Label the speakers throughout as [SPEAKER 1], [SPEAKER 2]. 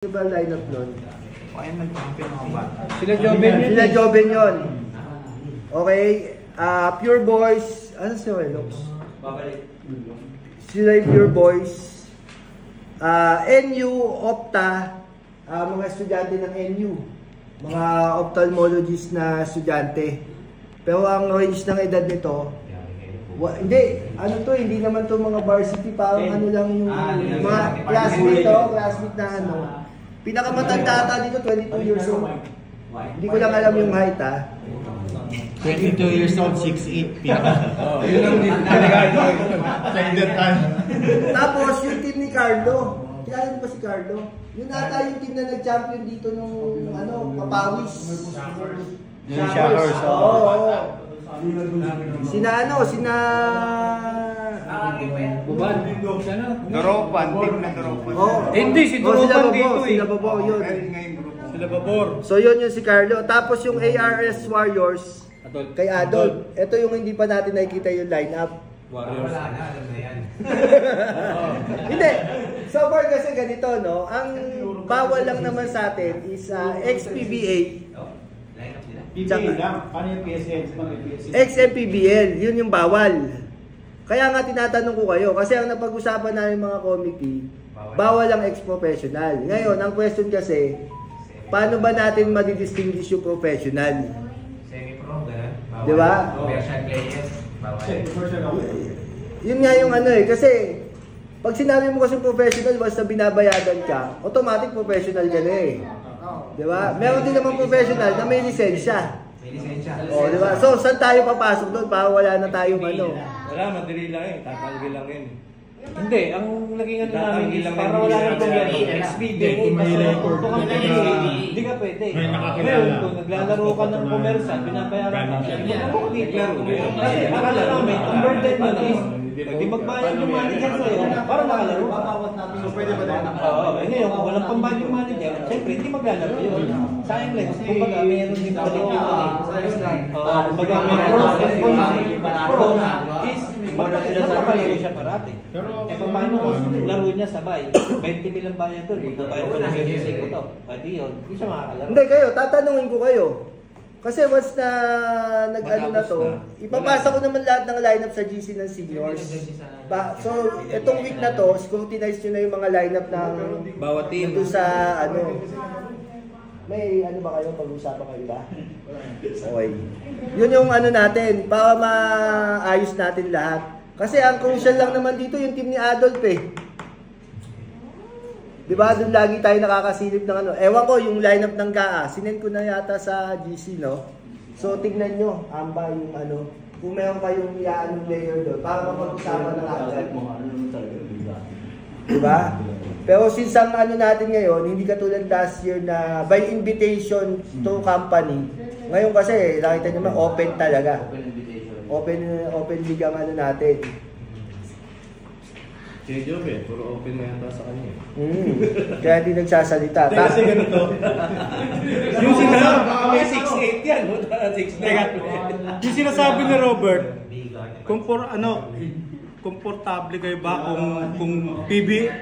[SPEAKER 1] ba lineup nun?
[SPEAKER 2] Kaya nag-champion mga bata.
[SPEAKER 3] Sila Joven yun.
[SPEAKER 1] Sila Joven yun. Okay. Pure Boys. Ano si Velox? Sila yung Pure Boys. NU, Opta. Mga estudyante ng NU. Mga ophthalmologist na estudyante. Pero ang range ng edad nito, hindi naman to mga varsity, parang ano lang yung mga classmate na ano. Pinakamatanda ata dito, 22 years old. Hindi ko lang alam yung height
[SPEAKER 2] 22 years old, 6'8".
[SPEAKER 3] Yun ang
[SPEAKER 1] Tapos yung team ni Carlo. Kilala mo ba si Carlo? Yun ata yung team na nag-champion dito nung Papawis.
[SPEAKER 3] Showers.
[SPEAKER 1] Oo. Sina
[SPEAKER 3] Buban.
[SPEAKER 2] Doropan, team na Doropan.
[SPEAKER 3] Hindi, si Doropan dito eh.
[SPEAKER 1] Sila Babor, yun.
[SPEAKER 3] Sila Babor.
[SPEAKER 1] So yun yung si Carlo. Tapos yung ARS Warriors, kay Adolf. Ito yung hindi pa natin nakikita yung lineup.
[SPEAKER 3] Warriors.
[SPEAKER 1] Hindi. So far kasi ganito, no? Ang bawal lang naman sa atin is XPBA.
[SPEAKER 2] PBA lang. Paano yung PSL?
[SPEAKER 1] XMPBL, yun yung bawal. Kaya nga tinatanong ko kayo, kasi ang napag-usapan namin mga committee, bawal ang ex-professional. Ngayon, ang question kasi, paano ba natin madidistinguish yung professional?
[SPEAKER 4] Semi-pro, gano'n?
[SPEAKER 1] Di ba?
[SPEAKER 4] Commercial players, bawal.
[SPEAKER 1] Yun nga yung ano kasi, pag sinabi mo kasi professional, basta binabayadan ka, automatic professional ka na eh. Di ba? Meron din naman professional na may lisensya.
[SPEAKER 4] May lisensya.
[SPEAKER 1] O, di ba? So, saan tayo papasok doon para wala na tayong ano?
[SPEAKER 3] Wala, madali lang eh. Tatanggi lang yun. Hindi, ang naging ano namin is para wala nang problema. XBDA.
[SPEAKER 2] Kung may record.
[SPEAKER 3] Hindi ka pwede. Ngayon, kung naglalaro ka ng commercial, binabayaran ka. Maglaro ka dito. Kasi akala namin, ang burden mo na is, pwede magbayad yung manager sa'yo para makalaro ka.
[SPEAKER 2] So pwede ba din?
[SPEAKER 3] Oo, ngayon, kung walang pambayad yung manager, siyempre, hindi maglalaro yun. Sayang lang. Kumbaga, mayroon din pa rin yun. Kumbaga, pro is, magpapalaro siya parati. Eh, paano kung laro niya sabay? 20 mil ang bayan doon. Magbabayad ko ng 76 ko to. Pwede yun. Hindi siya makakalaro.
[SPEAKER 1] Hindi kayo, tatanungin ko kayo. Kasi once na nag-ano na to, ipapasa ko naman lahat ng lineup sa GC ng seniors. So, itong week na to, scrutinize nyo na yung mga lineup ng
[SPEAKER 3] bawat team.
[SPEAKER 1] ito sa ano. May ano ba kayo? Pag-usapan kayo ba? Okay. Yun yung ano natin, para maayos natin lahat. Kasi ang crucial lang naman dito yung team ni Adolf eh. Diba? Doon lagi tayo nakakasilip ng ano. Ewan ko, yung lineup ng GAA, sinend ko na yata sa GC, no? So, tignan nyo, amba yung ano, kung meron kayong iyaanong layer doon, para mapag-usapan ng agad. Diba? Pero since ang ano natin ngayon, hindi katulad last year na by invitation to company, ngayon kasi, nakita nyo open talaga. Open league ang ano natin.
[SPEAKER 5] Si Joven, puro open na yata sa kanya.
[SPEAKER 1] Kaya di nagsasalita.
[SPEAKER 5] Kasi ganito.
[SPEAKER 3] Yung sinasabi, 6'8 yan. 6'8.
[SPEAKER 2] Yung sinasabi ni Robert, komportable kayo ba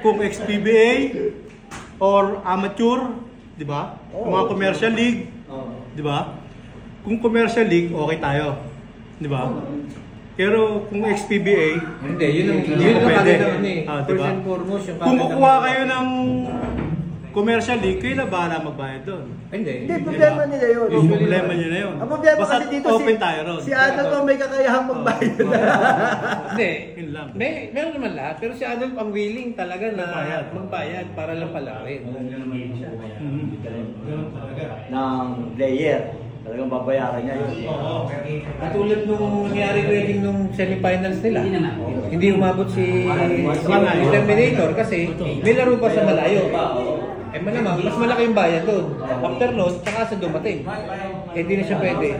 [SPEAKER 2] kung ex-PBA or amateur, di ba? Kung mga commercial league, di ba? Kung commercial league, okay tayo, di ba? Pero kung ex-PBA,
[SPEAKER 3] Hindi, yun ang
[SPEAKER 2] pwede.
[SPEAKER 3] kaganda eh.
[SPEAKER 2] Diba?
[SPEAKER 3] First and foremost, yung
[SPEAKER 2] Kung
[SPEAKER 3] kaganda
[SPEAKER 2] kukuha
[SPEAKER 3] mo.
[SPEAKER 2] kayo ng commercial league, kayo na bahala magbayad doon.
[SPEAKER 3] Hindi.
[SPEAKER 1] Hindi, problema nila yun.
[SPEAKER 2] Yung problema nyo na yun.
[SPEAKER 1] Ang problema
[SPEAKER 2] Basta
[SPEAKER 1] kasi dito
[SPEAKER 2] open tayo ron.
[SPEAKER 1] si Adolf ang may kakayahang magbayad.
[SPEAKER 3] Hindi.
[SPEAKER 2] Yun lang.
[SPEAKER 3] Meron naman lahat. Pero si Adolf ang willing talaga na
[SPEAKER 2] Magbayad.
[SPEAKER 3] magbayad para lang palarin.
[SPEAKER 6] ng player. Talagang babayaran niya yun.
[SPEAKER 3] Katulad nung nangyari wedding nung semifinals nila. Hindi umabot si Terminator kasi may laro pa sa malayo. Eh malamang, mas malaki yung bayad doon. After noon, tsaka sa dumating. Eh hindi na siya pwede.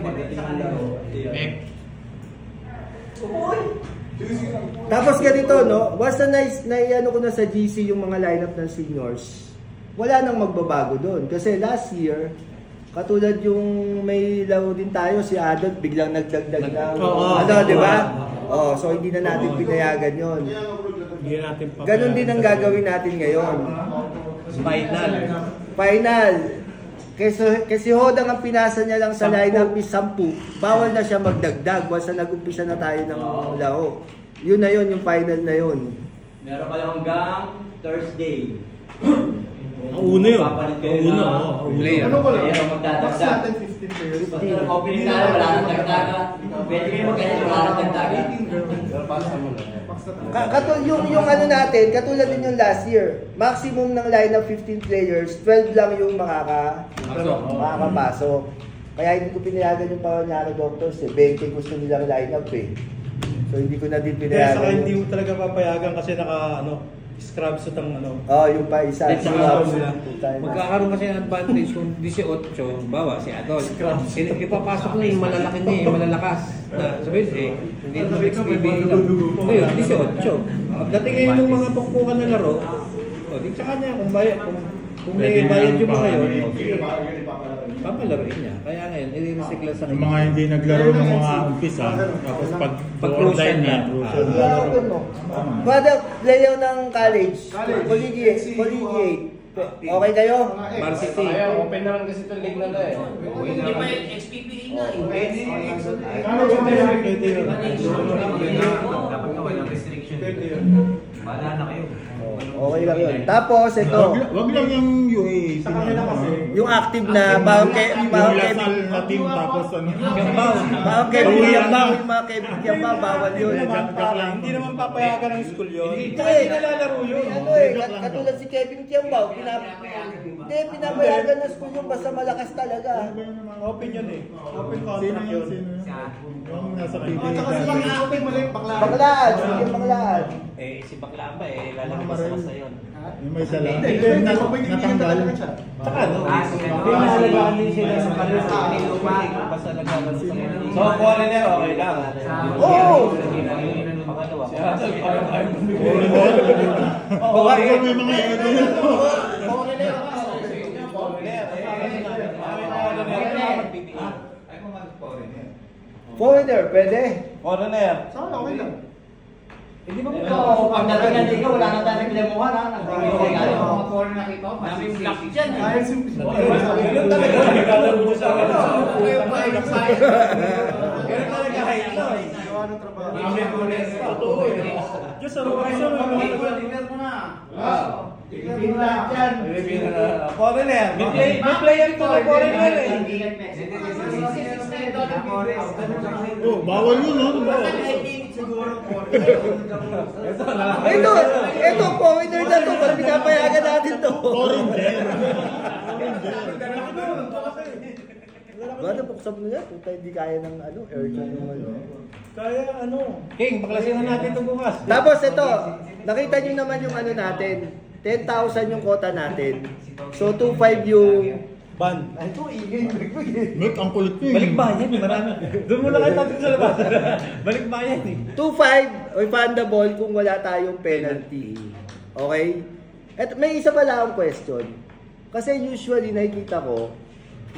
[SPEAKER 1] Tapos ganito, no? Once na ano ko na sa GC yung mga lineup ng seniors, wala nang magbabago doon. Kasi last year, katulad yung may laro din tayo, si Adolf biglang nagdagdag ng di ba? So hindi na natin pinayagan yon.
[SPEAKER 2] Hindi natin
[SPEAKER 1] Ganon din ang gagawin natin ngayon. Final. Kasi Hodang ang pinasa niya lang sa lineup is 10. Bawal na siya magdagdag once na nag-umpisa na tayo ng laro. Yun na yun, yung final na yun.
[SPEAKER 6] Meron pa lang hanggang Thursday.
[SPEAKER 2] Ang una yun. Ang una.
[SPEAKER 5] Ano ko lang?
[SPEAKER 6] Ayun, magdadagdag.
[SPEAKER 5] 15 players.
[SPEAKER 6] Opening na lang, wala nang dagdagan. Pwede kayo magkaya, wala nang dagdagan.
[SPEAKER 1] Yung ano natin, katulad din yung last year, maximum ng lineup 15 players, 12 lang yung makakapasok. Kaya hindi ko pinayagan yung Paranaque Doctors eh. 20 gusto nilang lineup eh. So hindi ko na din pinayagan.
[SPEAKER 2] Saka hindi mo talaga papayagan kasi scrub suit ang
[SPEAKER 1] yung pa isa.
[SPEAKER 3] Magkakaroon kasi ng advantage kung 18, bawa si Adol. Ipapasok na yung malalaki niya, yung malalakas. Na sabihin hindi naman XPBA lang. Ngayon, 18. Pagdating ngayon ng mga pangkukan na laro, di sa kanya, kung may bayad yung mga yun, papalaroin niya. Kaya ngayon, i-recycle sa
[SPEAKER 7] yung mga hindi naglaro ng mga umpisa, tapos pag-online na,
[SPEAKER 1] Brother, player ng college, collegiate. Okay kayo?
[SPEAKER 3] Varsity.
[SPEAKER 5] Open na lang kasi itong league na to eh.
[SPEAKER 4] Hindi pa yung XPBA nga Dapat ka walang restriction. Bahala na kayo.
[SPEAKER 1] Okay lang yun. Tapos ito.
[SPEAKER 7] Wag lang yung UAA.
[SPEAKER 1] Yung active na parang
[SPEAKER 7] yung Lasal na team tapos ano.
[SPEAKER 1] Parang Kevin Kiamba, bawal yun.
[SPEAKER 2] Hindi naman papayagan ng school yun.
[SPEAKER 1] Hindi
[SPEAKER 2] nalalaro yun.
[SPEAKER 1] Katulad si Kevin Kiamba, pinapayagan ng school yung basta malakas talaga.
[SPEAKER 2] Open yun eh. Open contract yun.
[SPEAKER 7] Yung nasa PBA.
[SPEAKER 1] Baklaan, sige Baklaan.
[SPEAKER 3] Si Baklaan pa lalabas-labas na yun.
[SPEAKER 7] Yung may dala. Natanggal.
[SPEAKER 3] Saka pinahalagaan din sila sa kanila. Basta nagkakaroon sa kanila.
[SPEAKER 5] So, foreigner, okay lang.
[SPEAKER 1] Oo!
[SPEAKER 7] Baka may mga edit.
[SPEAKER 1] Foreigner, pwede?
[SPEAKER 5] Foreigner.
[SPEAKER 1] Saan okay lang?
[SPEAKER 6] Hindi ba kung pag natingan din ka, wala na tayo naglemuhan ha?
[SPEAKER 4] Mga foreign nakita ko, daming black dyan.
[SPEAKER 2] Ganun talaga. Naglalaro mo sa akin. Ganun talaga height na eh. Totoo eh. Diyos, ano ba isa mo?
[SPEAKER 5] Foreigner.
[SPEAKER 3] May player to na foreigner eh.
[SPEAKER 7] Oh, bawal yun, no?
[SPEAKER 1] Ito, foreigner na to. Ba't pinapayagan natin to?
[SPEAKER 7] Foreigner.
[SPEAKER 1] Gano'n, buksan mo na yan. Puta, hindi kaya ng aircon yung
[SPEAKER 2] Kaya
[SPEAKER 3] King, paklasin na natin ito bukas.
[SPEAKER 1] Tapos ito, nakita nyo naman yung natin. 10,000 yung quota natin. So, 2,500 yung...
[SPEAKER 2] ban.
[SPEAKER 1] Ito, ingay.
[SPEAKER 7] Mick, ang kulit nyo.
[SPEAKER 3] Balikbayan eh, marami. Doon muna kayo tatin sa labas. Balikbayan eh.
[SPEAKER 1] 2,500 refundable kung wala tayong penalty. Okay? At may isa pala akong question. Kasi usually nakikita ko,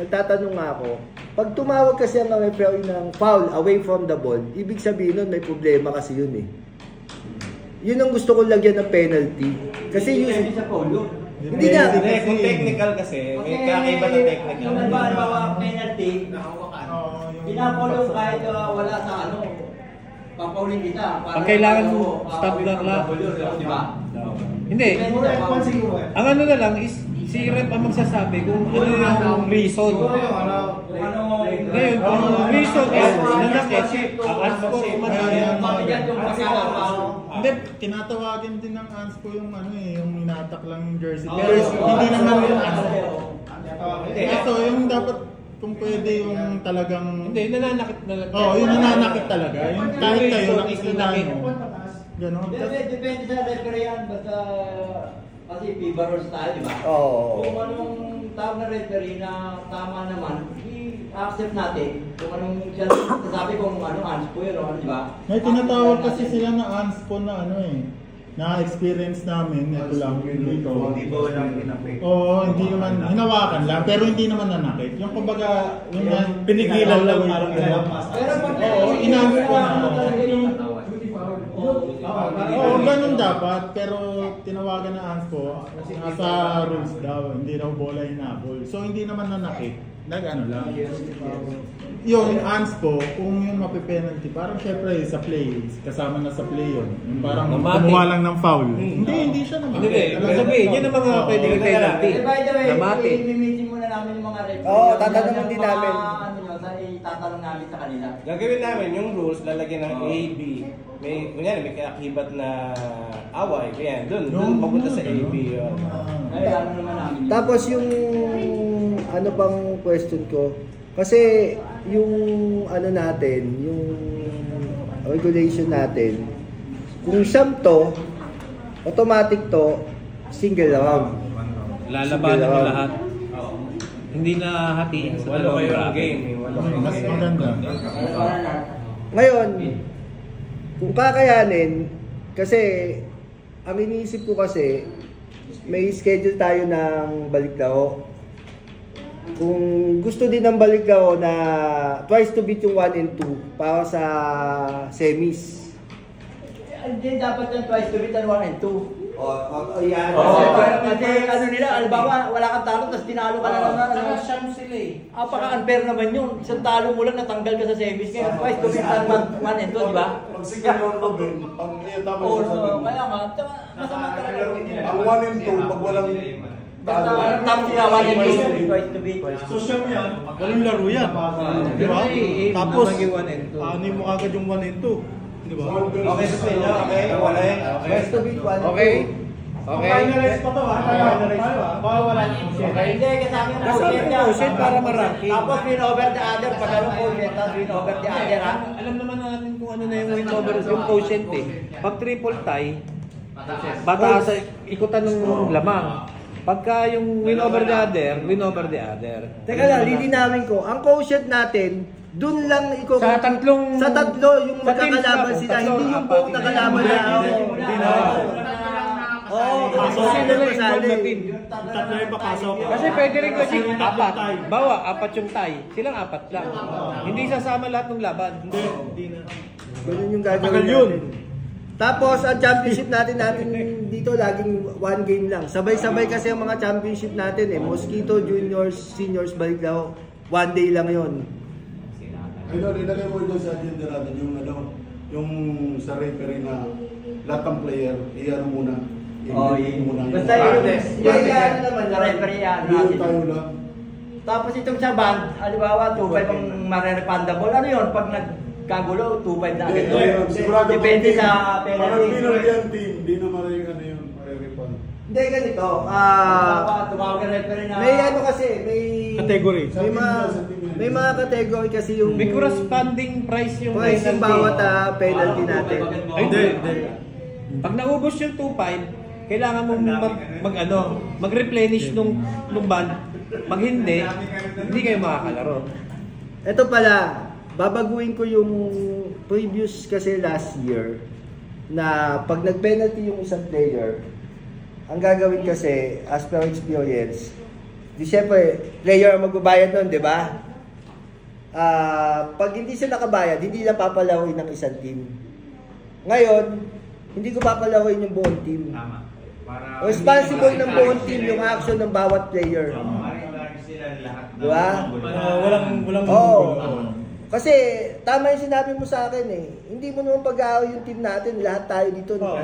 [SPEAKER 1] nagtatanong ako, pag tumawag kasi ang referee ng foul away from the ball, ibig sabihin nun may problema kasi yun eh. Yun ang gusto kong lagyan ng penalty. Kasi usually
[SPEAKER 6] sa polo.
[SPEAKER 1] hindi na.
[SPEAKER 5] Kung technical kasi, may kakaiba na technical.
[SPEAKER 6] Yung nagbawa penalty, pinapolo kahit wala sa papaulin kita.
[SPEAKER 3] Ang kailangan mo, stop the clock.
[SPEAKER 6] Di ba?
[SPEAKER 3] Hindi. Ang ano na lang is, si rep ang magsasabi kung ano yung reason. Ngayon, kung reason is nanakit, ang answer man
[SPEAKER 7] Hindi, tinatawagin din ng ANSPO yung yung inatak lang yung jersey. Pero hindi naman yung Ito, yung dapat kung pwede yung talagang...
[SPEAKER 3] Hindi, nananakit na lang.
[SPEAKER 7] Oo, yung nananakit talaga. Yung kahit kayo nakikita nyo. Ganon.
[SPEAKER 6] Depende sa referee yan. Basta kasi FIFA rules tayo, di ba?
[SPEAKER 1] Oo.
[SPEAKER 6] Kung anong tawag na referee na tama naman, i-accept natin. Kung anong siya sasabi kung anspo yun, di ba?
[SPEAKER 7] May tinatawag kasi sila na ANSPO na na-experience namin, ito lang dito.
[SPEAKER 5] Hindi ba walang inapik?
[SPEAKER 7] Oo, hindi naman, hinawakan lang, pero hindi naman nanakit. Yung kumbaga, yung
[SPEAKER 2] Pinigilan lang parang
[SPEAKER 6] Pero pag
[SPEAKER 7] oo, inanspo na.
[SPEAKER 6] talaga yung
[SPEAKER 7] Oo, ganun dapat. Pero tinawagan na Anspo, nasa rules daw, hindi daw bola hinabol. So hindi naman nanakit. Nag-ano lang. Yung Anspo, kung yung mapipenalty, parang syempre sa play, kasama na sa play yun. Yung parang kumuha lang ng foul. Hindi siya naman.
[SPEAKER 3] Hindi, sabihin, yun ang mga pwedeng penalty.
[SPEAKER 6] By the way,
[SPEAKER 3] Namati.
[SPEAKER 6] i-meeting muna namin yung mga referee.
[SPEAKER 1] Oo, tatanungin din namin.
[SPEAKER 6] Ano nyo, itatanong namin sa kanila.
[SPEAKER 5] Gagawin namin yung rules, lalagyan ng A, B. May, kunyari, may kakibat na away. Kaya doon mapunta sa A, B yun.
[SPEAKER 6] Ay, ano naman namin yun.
[SPEAKER 1] Tapos yung ano pang question ko, kasi yung ano natin, yung regulation natin, kung siyam to, automatic to, single round.
[SPEAKER 3] Lalabanan mo lahat. Hindi na hatiin sa
[SPEAKER 5] Walo kayo
[SPEAKER 3] dalawang
[SPEAKER 5] ang game.
[SPEAKER 7] Mas maganda.
[SPEAKER 1] Ngayon, kung kakayanin, kasi ang iniisip ko kasi, may schedule tayo ng baliklao. Kung gusto din ng baliklao na twice to beat yung 1 and 2 para sa semis.
[SPEAKER 6] Hindi dapat yung twice to beat and 1 and 2.
[SPEAKER 1] Yan.
[SPEAKER 6] Kasi ano nila, albawa, wala kang talo, tapos tinalo ka na naman.
[SPEAKER 3] Siyam sila eh.
[SPEAKER 6] Apaka-unfair naman yun. Isang talo mo lang, natanggal ka sa semis. Ngayon, twice to beat and 1 and 2, di ba?
[SPEAKER 8] Pag sige round of it, ang tapos
[SPEAKER 6] Oo,
[SPEAKER 8] sasabihin.
[SPEAKER 6] kaya nga, masama talaga.
[SPEAKER 8] Ang 1 and 2, pag walang
[SPEAKER 6] Basta tapos sila 1 and 2, twice to beat.
[SPEAKER 2] So siyam yan, walang laro yan. Di ba? Tapos, ano mo agad yung 1 and 2. Di ba?
[SPEAKER 5] Okay sa inyo, okay? Wala yan.
[SPEAKER 1] Twice to beat 1 and 2.
[SPEAKER 3] Okay. Okay.
[SPEAKER 2] Finalize pa to ha? Finalize pa. Baka wala yung
[SPEAKER 6] Okay, hindi, kasama yung
[SPEAKER 3] Kasama yung quotient para ma-ranking.
[SPEAKER 6] Tapos win over the other, pag anong quotient, tapos win over the other, ha?
[SPEAKER 3] Alam naman natin kung ano na yung win over yung quotient eh. Pag triple tie, bataas sa ikutan ng lamang. Pagka yung win over the other, win over the other.
[SPEAKER 1] Teka lang, lilinawin ko. Ang quotient natin, dun lang iko
[SPEAKER 3] Sa tatlong-
[SPEAKER 1] sa tatlo yung
[SPEAKER 3] sa teams
[SPEAKER 1] magkakalaban
[SPEAKER 3] na,
[SPEAKER 1] sila,
[SPEAKER 3] tatlo,
[SPEAKER 1] hindi yung
[SPEAKER 3] apat,
[SPEAKER 1] buong nakalaban na.
[SPEAKER 2] Hindi na.
[SPEAKER 1] Oo, kasi
[SPEAKER 3] So, sino lang yung goal na team?
[SPEAKER 2] Tatlo yung papasok.
[SPEAKER 3] Kasi pwede rin kasi apat. Bawa, apat yung tie. Silang apat lang. Hindi sasama lahat ng laban.
[SPEAKER 2] Hindi na.
[SPEAKER 1] Ganun yung
[SPEAKER 2] Tagal
[SPEAKER 1] gagawin
[SPEAKER 2] yun.
[SPEAKER 1] natin. Tapos, ang championship natin dito, laging one game lang. Sabay-sabay kasi ang mga championship natin eh. Mosquito, Juniors, Seniors, Baliklao. One day lang yon.
[SPEAKER 8] Ayun, ilagay mo doon sa agenda natin yung ano, yung sa referee na lahat ng player, iyan muna.
[SPEAKER 6] Oh, basta yun, ano naman, referee yan
[SPEAKER 8] Yun
[SPEAKER 6] natin.
[SPEAKER 8] tayo lang.
[SPEAKER 6] Tapos itong sa band, halimbawa 2.5 ang mare-refundable. Ano yun? Pag nagkagulo, 2.5 na agad.
[SPEAKER 8] Sigurado
[SPEAKER 6] Depende sa
[SPEAKER 8] Parang
[SPEAKER 6] penalty.
[SPEAKER 8] binaryan team, di na maraming ano yun, refund.
[SPEAKER 1] Hindi, ganito.
[SPEAKER 6] Tumawag ang referee na...
[SPEAKER 1] May ano kasi, may...
[SPEAKER 2] Category.
[SPEAKER 1] May mga category kasi yung...
[SPEAKER 3] May corresponding price yung
[SPEAKER 1] price yung bawat penalty natin.
[SPEAKER 2] Ay, hindi.
[SPEAKER 3] Pag naubos yung 2.5, kailangan mong mag-replenish nung band. Pag hindi kayo makakalaro.
[SPEAKER 1] Ito pala, babaguhin ko yung previous kasi last year na pag nag-penalty yung isang player, ang gagawin kasi, as per experience, di syempre, player ang magbabayad nun, di ba? Pag hindi siya nakabayad, hindi na papalaruin ng isang team. Ngayon, hindi ko papalaruin yung buong team.
[SPEAKER 4] Tama. Para
[SPEAKER 1] Responsible ng buong team yung action ng bawat player. Di ba?
[SPEAKER 2] Walang
[SPEAKER 1] Oo. Kasi tama yung sinabi mo sa akin eh. Hindi mo naman pag-aaway yung team natin, lahat tayo dito. No?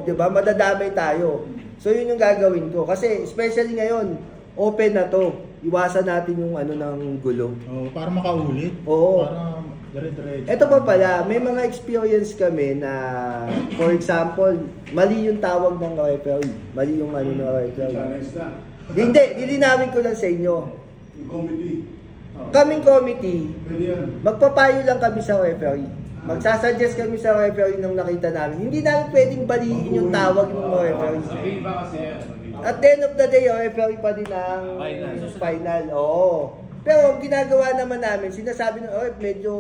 [SPEAKER 1] Di ba? Madadamay tayo. So yun yung gagawin ko. Kasi especially ngayon, open na to. Iwasan natin yung ano ng gulo.
[SPEAKER 7] Oh, para makaulit.
[SPEAKER 1] Oo.
[SPEAKER 7] Para dire-diretso.
[SPEAKER 1] Ito pa pala, may mga experience kami na, for example, mali yung tawag ng referee. Mali yung ano ng referee.
[SPEAKER 8] Challenge na.
[SPEAKER 1] Hindi, lilinawin ko lang sa inyo.
[SPEAKER 8] Yung committee.
[SPEAKER 1] Kaming committee,
[SPEAKER 8] Pwede yan.
[SPEAKER 1] magpapayo lang kami sa referee. Magsasuggest kami sa referee nung nakita namin. Hindi namin pwedeng baliin yung tawag ng referee. At the end of the day, yung referee pa din ang final. Oo. Pero ang ginagawa naman namin, sinasabi na, medyo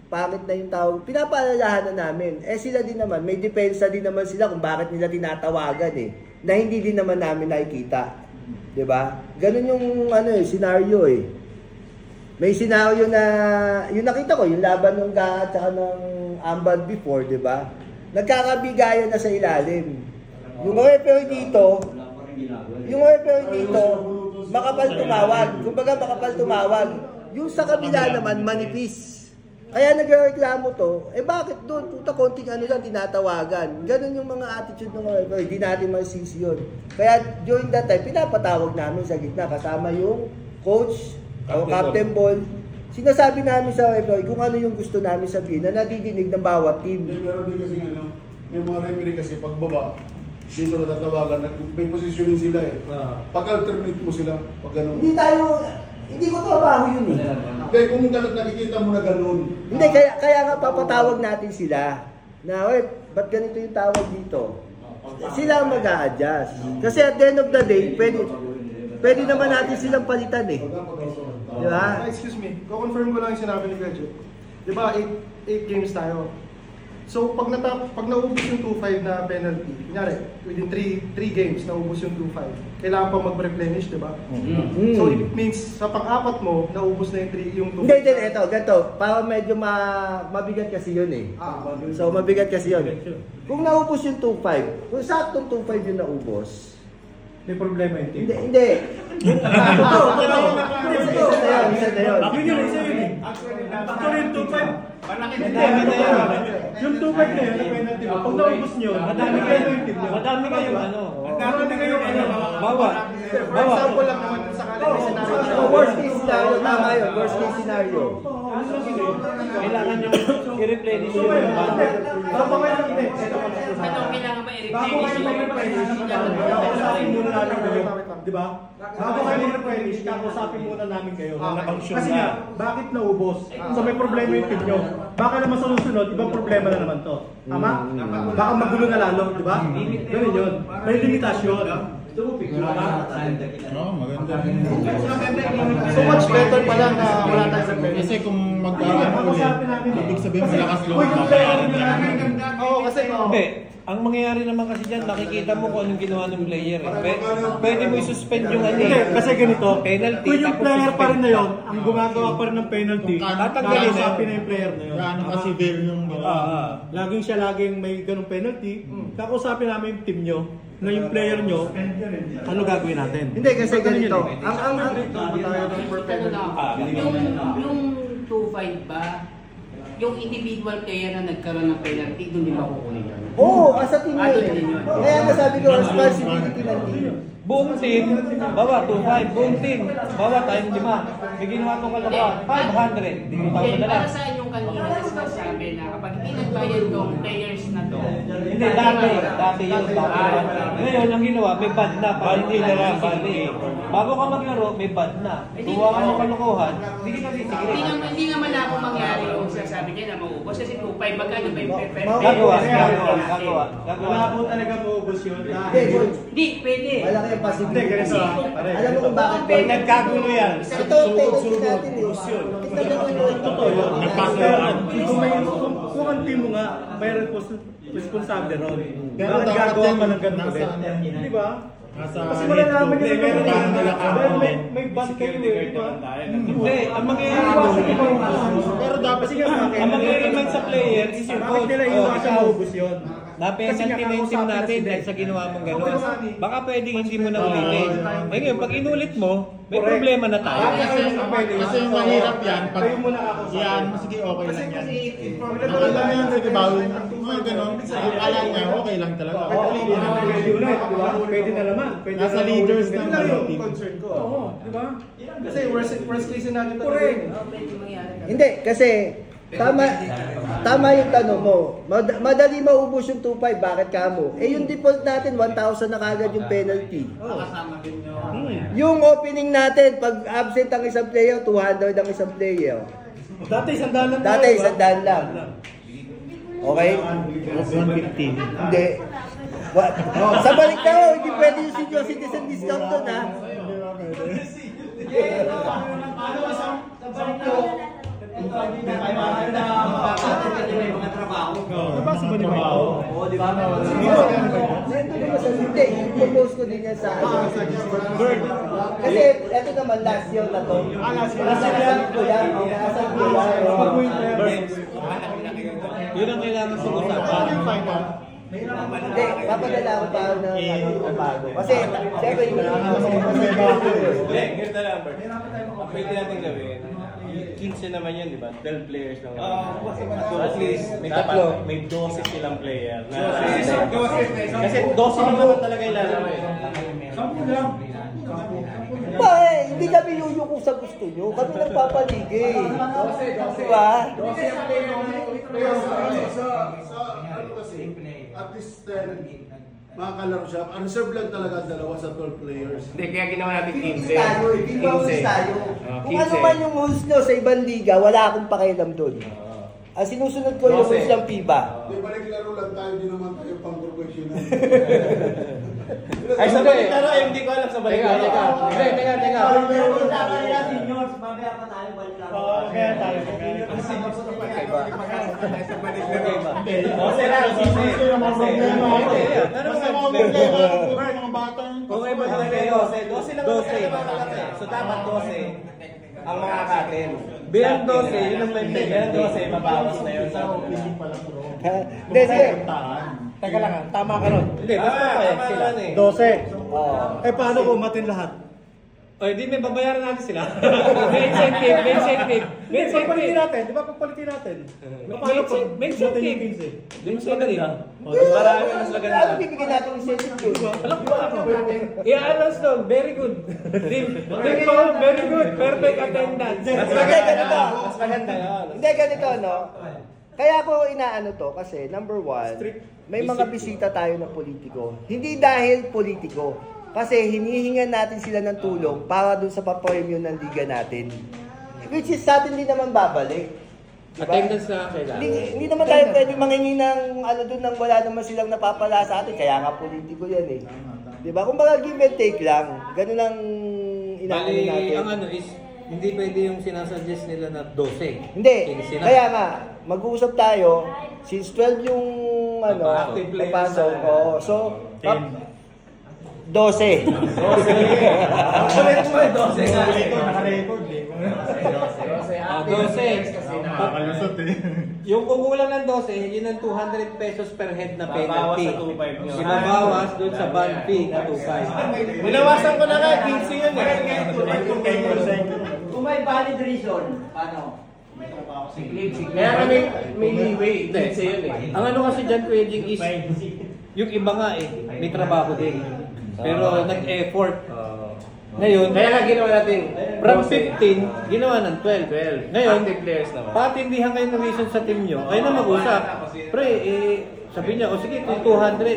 [SPEAKER 1] pangit na yung tawag. Pinapaalalahan na namin. Sila din naman, may depensa din naman sila kung bakit nila tinatawagan eh. Na hindi din naman namin nakikita. 'Di ba? Ganun yung scenario eh. May scenario na yung nakita ko, yung laban ng GA at saka ng Ambad before, 'di ba? nagkakabigayan na sa ilalim. Yung referee dito, makapal tumawag. Kumbaga makapal tumawag. Yung sa kabila naman, manipis. Kaya nagreklamo to, bakit doon? Puta, konting ano lang, tinatawagan. Ganun yung mga attitude ng referee. Hindi natin masisi yun. Kaya during that time, pinapatawag namin sa gitna. Kasama yung coach o captain ball. Sinasabi namin sa referee kung ano yung gusto namin sabihin na nadidinig ng bawat team.
[SPEAKER 8] Pero din kasi may mga referee kasi pagbaba, dito na tatawagan, may positioning sila eh. Pag-alternate mo sila, pag gano'n.
[SPEAKER 1] Hindi ko trabaho yun eh.
[SPEAKER 8] Kaya kung nakikita mo na gano'n.
[SPEAKER 1] Hindi, kaya nga papatawag natin sila. Na, ba't ganito yung tawag dito? Sila ang mag-a-adjust. Kasi at the end of the day, pwede naman natin silang palitan eh. Di ba?
[SPEAKER 9] Excuse me, ko-confirm ko lang yung sinabi ni Gadget. Di ba, 8 games tayo. So, pag naubos yung 2-5 na penalty, kunyari, within 3 games, naubos yung 2-5, kailangan pa mag-replenish, di ba? So, it means, sa pang-apat mo, naubos na yung 2-5.
[SPEAKER 1] Hindi, ito, ganito. Para medyo mabigat kasi yun eh. So, mabigat kasi yun. Kung naubos yung 2-5, kung saktong 2-5 yung naubos,
[SPEAKER 2] May problema yung team.
[SPEAKER 1] Hindi. Totoo. Isa na yun.
[SPEAKER 2] Isa yun. Actually, yung 2-5, yung 2-5 na yun, ang penalty mo. Pag naubos nyo, madami kayo yung team nyo.
[SPEAKER 3] Madami kayong ano.
[SPEAKER 2] Madami kayo
[SPEAKER 3] Bawa.
[SPEAKER 9] For example lang naman, sakali may scenario.
[SPEAKER 1] Worst case scenario, tama yun. Worst case scenario.
[SPEAKER 3] Kailangan yung i-replenish yung
[SPEAKER 2] Bago kayo lang din.
[SPEAKER 10] Kailangan ba
[SPEAKER 2] Bago kayo mag-replenish, kakausapin muna namin kayo. Di ba? Bago kayo mag-replenish, kakausapin muna namin kayo. Kasi nga, bakit naubos? So may problema yung team nyo. Baka naman sa susunod, ibang problema na naman to. Tama? Baka magulo na lalo, di ba? Ganun yun. May limitasyon.
[SPEAKER 7] No, maganda.
[SPEAKER 9] So much better pa lang na wala tayong replenish.
[SPEAKER 7] Kasi kung magkakaroon ulit, ibig sabihin malakas loob na.
[SPEAKER 9] Oo, kasi
[SPEAKER 3] Hindi. Ang mangyayari naman kasi dyan, nakikita mo kung anong ginawa ng player. Pwede mo i-suspend yung ano.
[SPEAKER 2] Hindi, kasi ganito.
[SPEAKER 3] Penalty.
[SPEAKER 2] Kung yung player pa rin na yun, ang gumagawa pa rin ng penalty,
[SPEAKER 3] tatanggalin na
[SPEAKER 2] kakausapin na yung player na yun.
[SPEAKER 7] Gaano ka severe yung
[SPEAKER 2] Laging siya may ganung penalty, kakausapin namin yung team nyo, na yung player nyo, ano gagawin natin?
[SPEAKER 1] Hindi, kasi ganito.
[SPEAKER 10] Yung 2-5 ba, yung individual player na nagkaroon ng penalty, doon din makukunin yun.
[SPEAKER 1] Oo, as a team yun. Kaya nasabi ko, responsibility ng team.
[SPEAKER 3] Buong team, bawa 2-5. Buong team, bawa tayong 5. May ginawa itong kalabawan, 500. Hindi mo tawag na lang.
[SPEAKER 10] Para saan yung kanina sa sinasabi na kapag hindi nagbayad yung players na to?
[SPEAKER 3] Hindi, dati yun. Ngayon, ang ginawa, may bad na. Para hindi na lang, bago ka maglaro, may bad na. Tuwa ka ng kalokohan, hindi ka titigil.
[SPEAKER 10] Hindi naman ako mangyari yung sinasabi niya na maubos. Kasi 2-5, magkano ba yung
[SPEAKER 3] Gagawa.
[SPEAKER 2] Wala po talaga maubos yun.
[SPEAKER 10] Hindi, pwede.
[SPEAKER 1] Malaki yung possibility.
[SPEAKER 2] Ganito.
[SPEAKER 1] Alam mo kung bakit ba?
[SPEAKER 2] Nagkagulo yan.
[SPEAKER 1] Ito ang penalty natin eh. Tignan mo yung
[SPEAKER 2] Totoo yun. Kung ang team mo nga, may responsable ron. Pero nagagawa ka ng ganun ulit. Di ba? Kasi malalaman nyo na may bad kayo eh.
[SPEAKER 3] Hindi, ang mangyayari
[SPEAKER 2] Pero dapat
[SPEAKER 3] ang mangyayari man sa player is yung
[SPEAKER 2] bakit nila iwasan maubos yun?
[SPEAKER 3] Na-penalty na yung team natin dahil sa ginawa mong gano'n. Baka pwedeng hindi mo na ulitin. Ngayon, pag inulit mo, may problema na tayo.
[SPEAKER 7] Kasi yung mahirap yan, pag yan, sige okay lang yan. Akala niya yung nagbabawi, mga gano'n, akala niya okay lang talaga.
[SPEAKER 2] Pwede na naman.
[SPEAKER 7] Nasa leaders ng
[SPEAKER 9] yung concern ko.
[SPEAKER 2] Oo, di ba?
[SPEAKER 9] Kasi worst case scenario talaga.
[SPEAKER 2] Correct.
[SPEAKER 1] Hindi, kasi tama yung tanong mo. Madali maubos yung 2-5, bakit kamo? Yung default natin, 1,000 na kagad yung penalty. Yung opening natin, pag absent ang isang player, 200 ang isang player.
[SPEAKER 2] Dati 100 lang.
[SPEAKER 1] Dati 100 lang. Okay?
[SPEAKER 7] 115.
[SPEAKER 1] Hindi. Sa balik na ho, hindi pwede yung senior citizen discount doon ha.
[SPEAKER 6] May mga trabaho.
[SPEAKER 2] Nabasa ba ni Mao?
[SPEAKER 6] Oo, di ba?
[SPEAKER 1] Nandun naman sa Hindi, i-propose ko din yan sa Kasi eto naman last year na to. Nasasabit ko yan.
[SPEAKER 3] Yun ang kailangan pag-usapan.
[SPEAKER 1] Hindi, papadala ko pa ng bago. Kasi, siyempre,
[SPEAKER 5] Ganito lang, Bert. Ang pwede natin gawin, 15 naman yun, di ba? 12 players lang. At least, may 12 silang player. Kasi 12 naman talaga yung lalaro eh.
[SPEAKER 1] Hindi kami yuyuko sa gusto nyo. Kami nagpapaligi. Diba?
[SPEAKER 8] At least 10 makakalaro siya. Reserve lang talaga ang dalawa sa 12 players.
[SPEAKER 5] Hindi, kaya ginawa natin 15.
[SPEAKER 1] Kung ano man yung rules nyo sa ibang liga, wala akong pakialam doon. Ang sinusunod ko yung rules ng FIBA.
[SPEAKER 8] Di ba naglaro lang tayo, di naman tayo pang-professional.
[SPEAKER 5] Ay, sa balik laro, hindi ko alam sa balik laro.
[SPEAKER 3] Teka.
[SPEAKER 6] Usapan nila seniors, mamaya pa tayo balik laro.
[SPEAKER 3] Kaya tayo.
[SPEAKER 5] Okay ba talaga 12? 12 lang so dapat 12 ang mga katin. Bilang 12, yun ang may play. Bilang 12, mabawas na yun.
[SPEAKER 1] Hindi, sige.
[SPEAKER 2] Teka lang, tama ka nun.
[SPEAKER 5] Hindi, basta sila.
[SPEAKER 2] 12. Eh paano kung matin lahat?
[SPEAKER 3] O, hindi may babayaran natin sila. May incentive.
[SPEAKER 2] Pagpalitin natin, di ba pagpalitin natin? Paano pag
[SPEAKER 3] May
[SPEAKER 2] matin yung
[SPEAKER 3] incentive.
[SPEAKER 2] 15?
[SPEAKER 3] Hindi mas maganda.
[SPEAKER 5] Marami mas maganda.
[SPEAKER 1] Ano bibigyan natin yung incentive yun?
[SPEAKER 3] I-announce doon, very good. Team Paul, very good. Perfect attendance.
[SPEAKER 5] Mas maganda yun.
[SPEAKER 1] Hindi, ganito, no? Kaya ako inaano to kasi, number one, may mga bisita tayo na politiko. Hindi dahil politiko. Kasi hinihingan natin sila ng tulong para dun sa papremyo ng liga natin. Which is sa atin din naman babalik. Diba?
[SPEAKER 3] Attendance na kailangan.
[SPEAKER 1] Hindi naman tayo pwede mangingi ng ano dun nang wala naman silang napapala sa atin. Kaya nga politiko yan eh. Diba? Kung baka give and take lang. Ganun lang inaano natin.
[SPEAKER 3] Ang ano is, hindi pwede yung sinasuggest nila na 12.
[SPEAKER 1] Hindi. Kaya nga, mag-uusap tayo. Since 12 yung ano,
[SPEAKER 5] active players
[SPEAKER 1] napasok.
[SPEAKER 5] na.
[SPEAKER 1] So, 12.
[SPEAKER 5] Kulit mo 12 nga.
[SPEAKER 2] Naka-record eh.
[SPEAKER 3] 12.
[SPEAKER 7] Nakakalusot eh.
[SPEAKER 3] Yung kukulang ng 12, yun ang 200 pesos per head na
[SPEAKER 5] Babawas
[SPEAKER 3] penalty.
[SPEAKER 5] sa 2.5 nyo.
[SPEAKER 3] Ibabawas doon sa band fee na 2.5.
[SPEAKER 5] Binawasan ko na nga, 15 yun eh.
[SPEAKER 6] Kung may valid reason, paano?
[SPEAKER 5] Kaya kami may leeway. 15 yun eh.
[SPEAKER 3] Ang ano kasi dyan, Kuya Jing, is yung iba nga eh, may trabaho din. Pero nag-effort. Ngayon,
[SPEAKER 5] Kaya nga ginawa natin.
[SPEAKER 3] from 15, ginawa ng 12. Ngayon,
[SPEAKER 5] Active players naman.
[SPEAKER 3] patindihan kayo ng reason sa team nyo, kayo na mag-usap. Pre, sabi niya, o sige, kung 200,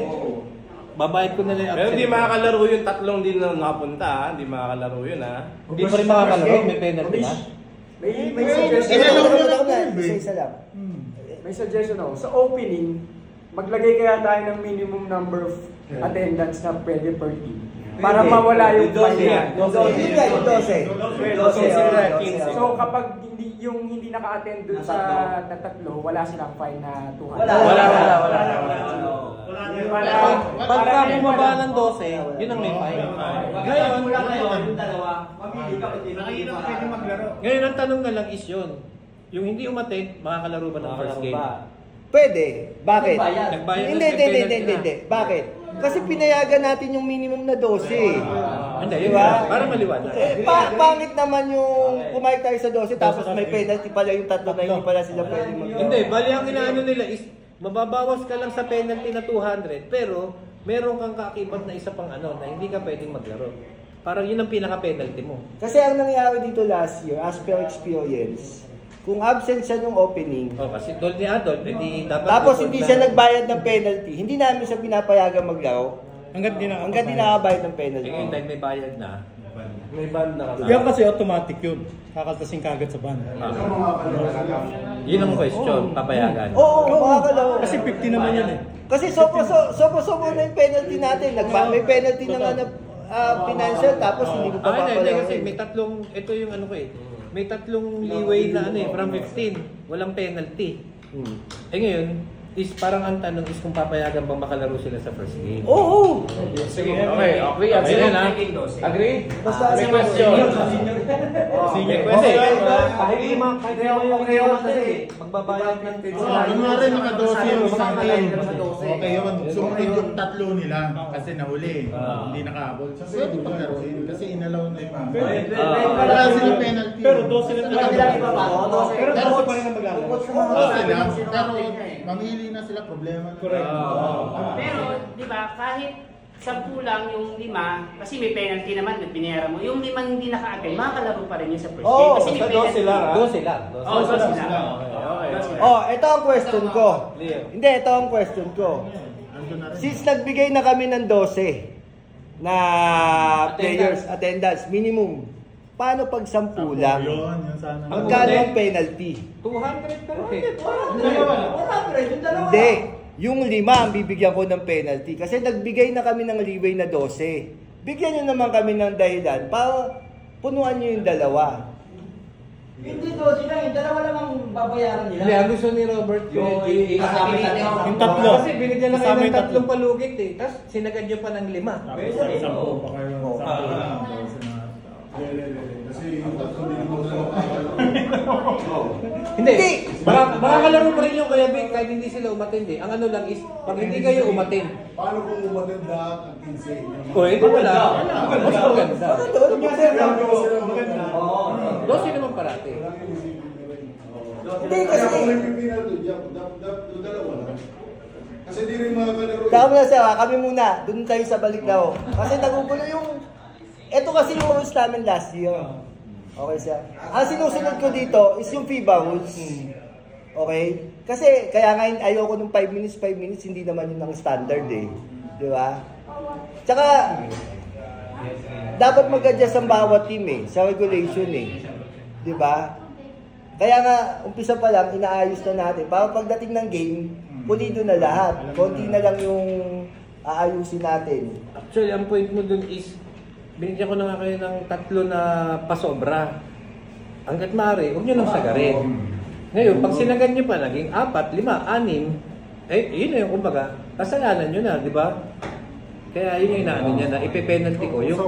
[SPEAKER 3] babayad ko na lang yung
[SPEAKER 5] Pero
[SPEAKER 3] absent.
[SPEAKER 5] hindi makakalaro yung tatlong din na nakapunta ha. Hindi makakalaro yun ha.
[SPEAKER 3] Hindi pa rin makakalaro, may penalty na.
[SPEAKER 11] May suggestion
[SPEAKER 1] Isa lang.
[SPEAKER 11] May suggestion ako. Sa opening, maglagay kaya tayo ng minimum number of attendance na pwede per team. Para mawala yung
[SPEAKER 5] 12 yan.
[SPEAKER 1] 12.
[SPEAKER 11] So kapag hindi naka-attend dun sa tatlo, wala silang fine na 200.
[SPEAKER 3] Pagka bumaba ng 12, yun ang may fine. Ngayon ang tanong na lang is yun. Yung hindi umattend, makakalaro ba ng first game?
[SPEAKER 1] Pwede. Bakit?
[SPEAKER 3] Nagbayad na
[SPEAKER 1] Hindi. Bakit? Kasi pinayagan natin yung minimum na 12.
[SPEAKER 3] Hindi, yun
[SPEAKER 1] Diba?
[SPEAKER 3] para maliwanag.
[SPEAKER 1] Pangit naman yung kumain tayo sa 12 tapos may penalty pala yung tatlo na hindi pala sila pwede mag-
[SPEAKER 3] Hindi, bali ang inaano nila is mababawas ka lang sa penalty na 200 pero meron kang kaakibat na isa pang ano na hindi ka pwedeng maglaro. Parang yun ang pinaka-penalty mo.
[SPEAKER 1] Kasi ang nangyari dito last year, as per experience, kung absent siya nung opening,
[SPEAKER 3] Kasi doon ni Adolf, hindi dapat...
[SPEAKER 1] tapos hindi siya nagbayad ng penalty, hindi namin siya pinapayagan maglaro.
[SPEAKER 2] Hanggat di
[SPEAKER 1] nakabayad ng penalty.
[SPEAKER 3] Ngayon, dahil may bayad na.
[SPEAKER 5] May band na kasi.
[SPEAKER 2] Yan kasi automatic yun. Kakaltasin kagad sa ban.
[SPEAKER 3] Yun ang question, papayagan.
[SPEAKER 1] Oo, makakalaro.
[SPEAKER 2] Kasi 50 naman yan eh.
[SPEAKER 1] Kasi sopo na yung penalty natin. May penalty na nga na financial tapos hindi ko pa
[SPEAKER 3] Hindi kasi may tatlong, ito yung ano ko eh. May tatlong leeway na ano eh, from 15, walang penalty. Ngayon, is parang ang tanong is kung papayagan bang makalaro sila sa first game.
[SPEAKER 1] Oo!
[SPEAKER 3] Sige, okay. Agree na. Agree?
[SPEAKER 1] Basta
[SPEAKER 3] may question.
[SPEAKER 5] Senior
[SPEAKER 3] Kasi,
[SPEAKER 6] Kahit lima yung
[SPEAKER 3] magbabayad ng
[SPEAKER 7] Kunwari naka-12 yung isang team. Okay yun. Sumunod yung tatlo nila kasi nahuli. Hindi nakahabol. So, pwede paglaruin kasi inalaw na yung wala sila penalty.
[SPEAKER 2] Pero 12 lang
[SPEAKER 7] Pero
[SPEAKER 2] 12 pa rin ang maglalaro.
[SPEAKER 7] sila. Pero mamili na sila problema.
[SPEAKER 2] Correct.
[SPEAKER 10] Pero, di ba, kahit 10 lang yung 5, kasi may penalty naman, binayaran mo. Yung 5 hindi naka-attend, makakalaro pa rin yun sa first game. Kasi may penalty.
[SPEAKER 3] 12 lang.
[SPEAKER 10] Oo, 12 lang.
[SPEAKER 1] Ito ang question ko. Hindi, ito ang question ko. Since nagbigay na kami ng 12 na players attendance minimum, paano pag 10 lang? Magkano ang penalty?
[SPEAKER 3] 200 pero
[SPEAKER 1] Hindi. Yung 5 ang bibigyan ko ng penalty. Kasi nagbigay na kami ng leeway na 12. Bigyan nyo naman kami ng dahilan para punuan nyo yung 2.
[SPEAKER 6] Hindi 12 lang, yung 2 namang babayaran nila.
[SPEAKER 3] Hindi, ang gusto ni Robert
[SPEAKER 6] yung
[SPEAKER 2] yung tatlo.
[SPEAKER 3] Kasi binigyan na kayo ng 3 palugit eh. Tapos sinagad nyo pa ng 5.
[SPEAKER 7] Sampo pa kayo.
[SPEAKER 8] Kasi yung tatlo din mo na
[SPEAKER 3] Hindi. Makakalaro pa rin yung Kuya Vic kahit hindi sila umatindi. Ang ano lang is, pag hindi kayo umatindi.
[SPEAKER 8] Paano kung umatid lahat ang 15?
[SPEAKER 3] O, ito wala. Mas maganda. 12 naman parati.
[SPEAKER 1] Hindi kasi...
[SPEAKER 8] Kung may pipinal doon, dalawa lang. Kasi di rin makakalaro.
[SPEAKER 1] Saka muna siya, kami muna. Doon tayo sa balik daw. Kasi nagugulo yung... Ito kasi yung rules namin last year. Okay siya. Ang sinusunod ko dito is yung FIBA rules. Okay? Kasi kaya nga ayoko nung 5 minutes, hindi naman yun ang standard eh. Di ba? Tsaka, dapat mag-adjust ang bawat team eh, sa regulation eh. Di ba? Kaya nga, umpisa pa lang, inaayos na natin. Para pagdating ng game, pulido na lahat. Konti na lang yung aayusin natin.
[SPEAKER 3] Actually, ang point mo dun is, binigyan ko na nga kayo ng 3 na pasobra. Hanggat maaari, huwag nyo nang sagarin. Ngayon, pag sinagan nyo pa, naging 4, 5, 6, eh, yun na yung kumbaga, kasalanan nyo na, di ba? Kaya yun yung inaano niya na ipe-penalty ko yung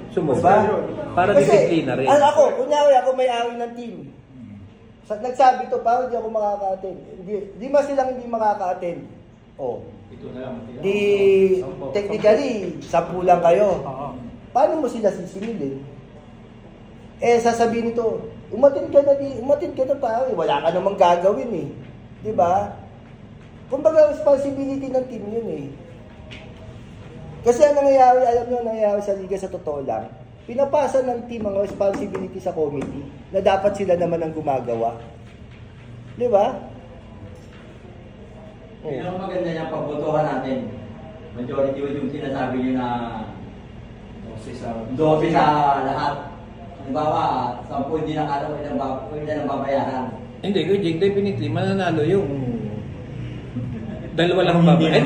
[SPEAKER 3] sumubra. Para disiplina rin.
[SPEAKER 1] Ako, kunyari ako may awin ng team. Nagsabi to, parang hindi ako makaka-attend. Di ba silang hindi makaka-attend? Oh. Di, technically, 10 lang kayo. Paano mo sila sisingilin? Eh, sasabihin nito, umatid ka na pare, wala ka namang gagawin eh. Di ba? Kumbaga, responsibility ng team yun eh. Kasi ang nangyayari, alam nyo, nangyayari sa liga sa totoo lang, pinapasa ng team ang responsibility sa committee na dapat sila naman ang gumagawa. Di ba?
[SPEAKER 6] Yun ang maganda niyang pagbotohan natin. Majority yung sinasabi niyo na 12 sa lahat. Halimbawa, 10 hindi nakalaw, hindi na babayaran.
[SPEAKER 3] Hindi, Kuya Jake, definitely, mananalo yung 2 lang babayaran.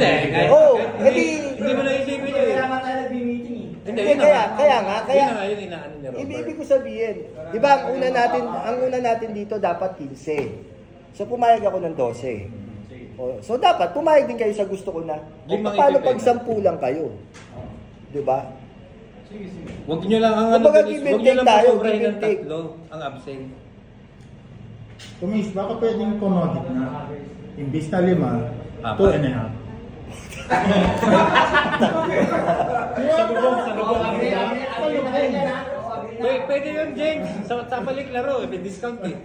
[SPEAKER 3] Hindi mo naisipin yun.
[SPEAKER 6] Kaya naman tayo nag-meeting eh.
[SPEAKER 1] Hindi, kaya nga.
[SPEAKER 3] Yun inaano ni Robert.
[SPEAKER 1] Ibig ko sabihin, di ba, ang una natin dito dapat 15. So, pumayag ako ng 12. So, dapat, pumayag din kayo sa gusto ko na. Paano pag 10 lang kayo? Di ba?
[SPEAKER 3] Huwag nyo lang ang ano, huwag nyo lang pasobrahin ng 3 ang absent.
[SPEAKER 7] Kumis, baka pwedeng kumodit na. Imbis na 5, 2.5.
[SPEAKER 3] Pwede yun, James. Sa balik laro, may discount eh.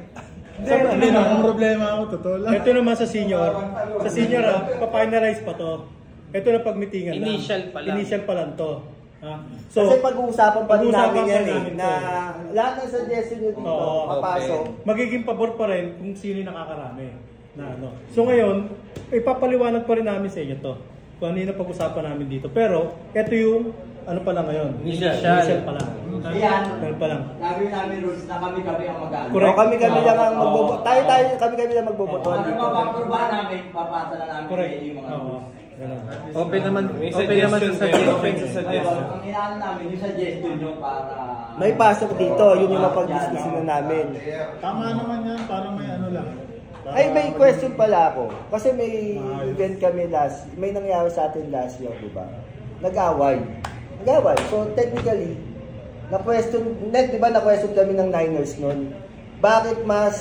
[SPEAKER 7] Hindi na akong problema ako, totoo lang.
[SPEAKER 2] Ito naman sa senior. Sa senior, pa-finalize pa to. Ito na pagmitingan lang. Initial pa lang to.
[SPEAKER 1] So, kasi pag-uusapan pa rin namin yan eh, na lahat ng suggestion nyo dito, papasok.
[SPEAKER 2] Magiging pabor pa rin kung sino yung nakakarami. So ngayon, ipapaliwanag pa rin namin sa inyo to. Kung ano yung pag-usapan namin dito. Pero, ito yung, ano pa lang ngayon? Initial pa lang.
[SPEAKER 6] Yan,
[SPEAKER 2] pa lang.
[SPEAKER 6] namin rules na kami-kami ang mag-ano.
[SPEAKER 1] Correct. Kami lang ang magboboto. Kami lang magboboto.
[SPEAKER 6] Ano mapapurbahan namin, papasa na namin yung mga rules.
[SPEAKER 3] Open naman sa suggestion.
[SPEAKER 6] Ang inaano namin, yung suggestion nyo para...
[SPEAKER 1] May pasok dito, yun yung mapag-discuss na namin.
[SPEAKER 7] Tama naman yan, parang may ano lang.
[SPEAKER 1] Ay, may question pala ako. Kasi may event kami may nangyari sa atin last year, di ba? Nag-away. So, technically, di ba na-question kami ng Niners noon? Bakit mas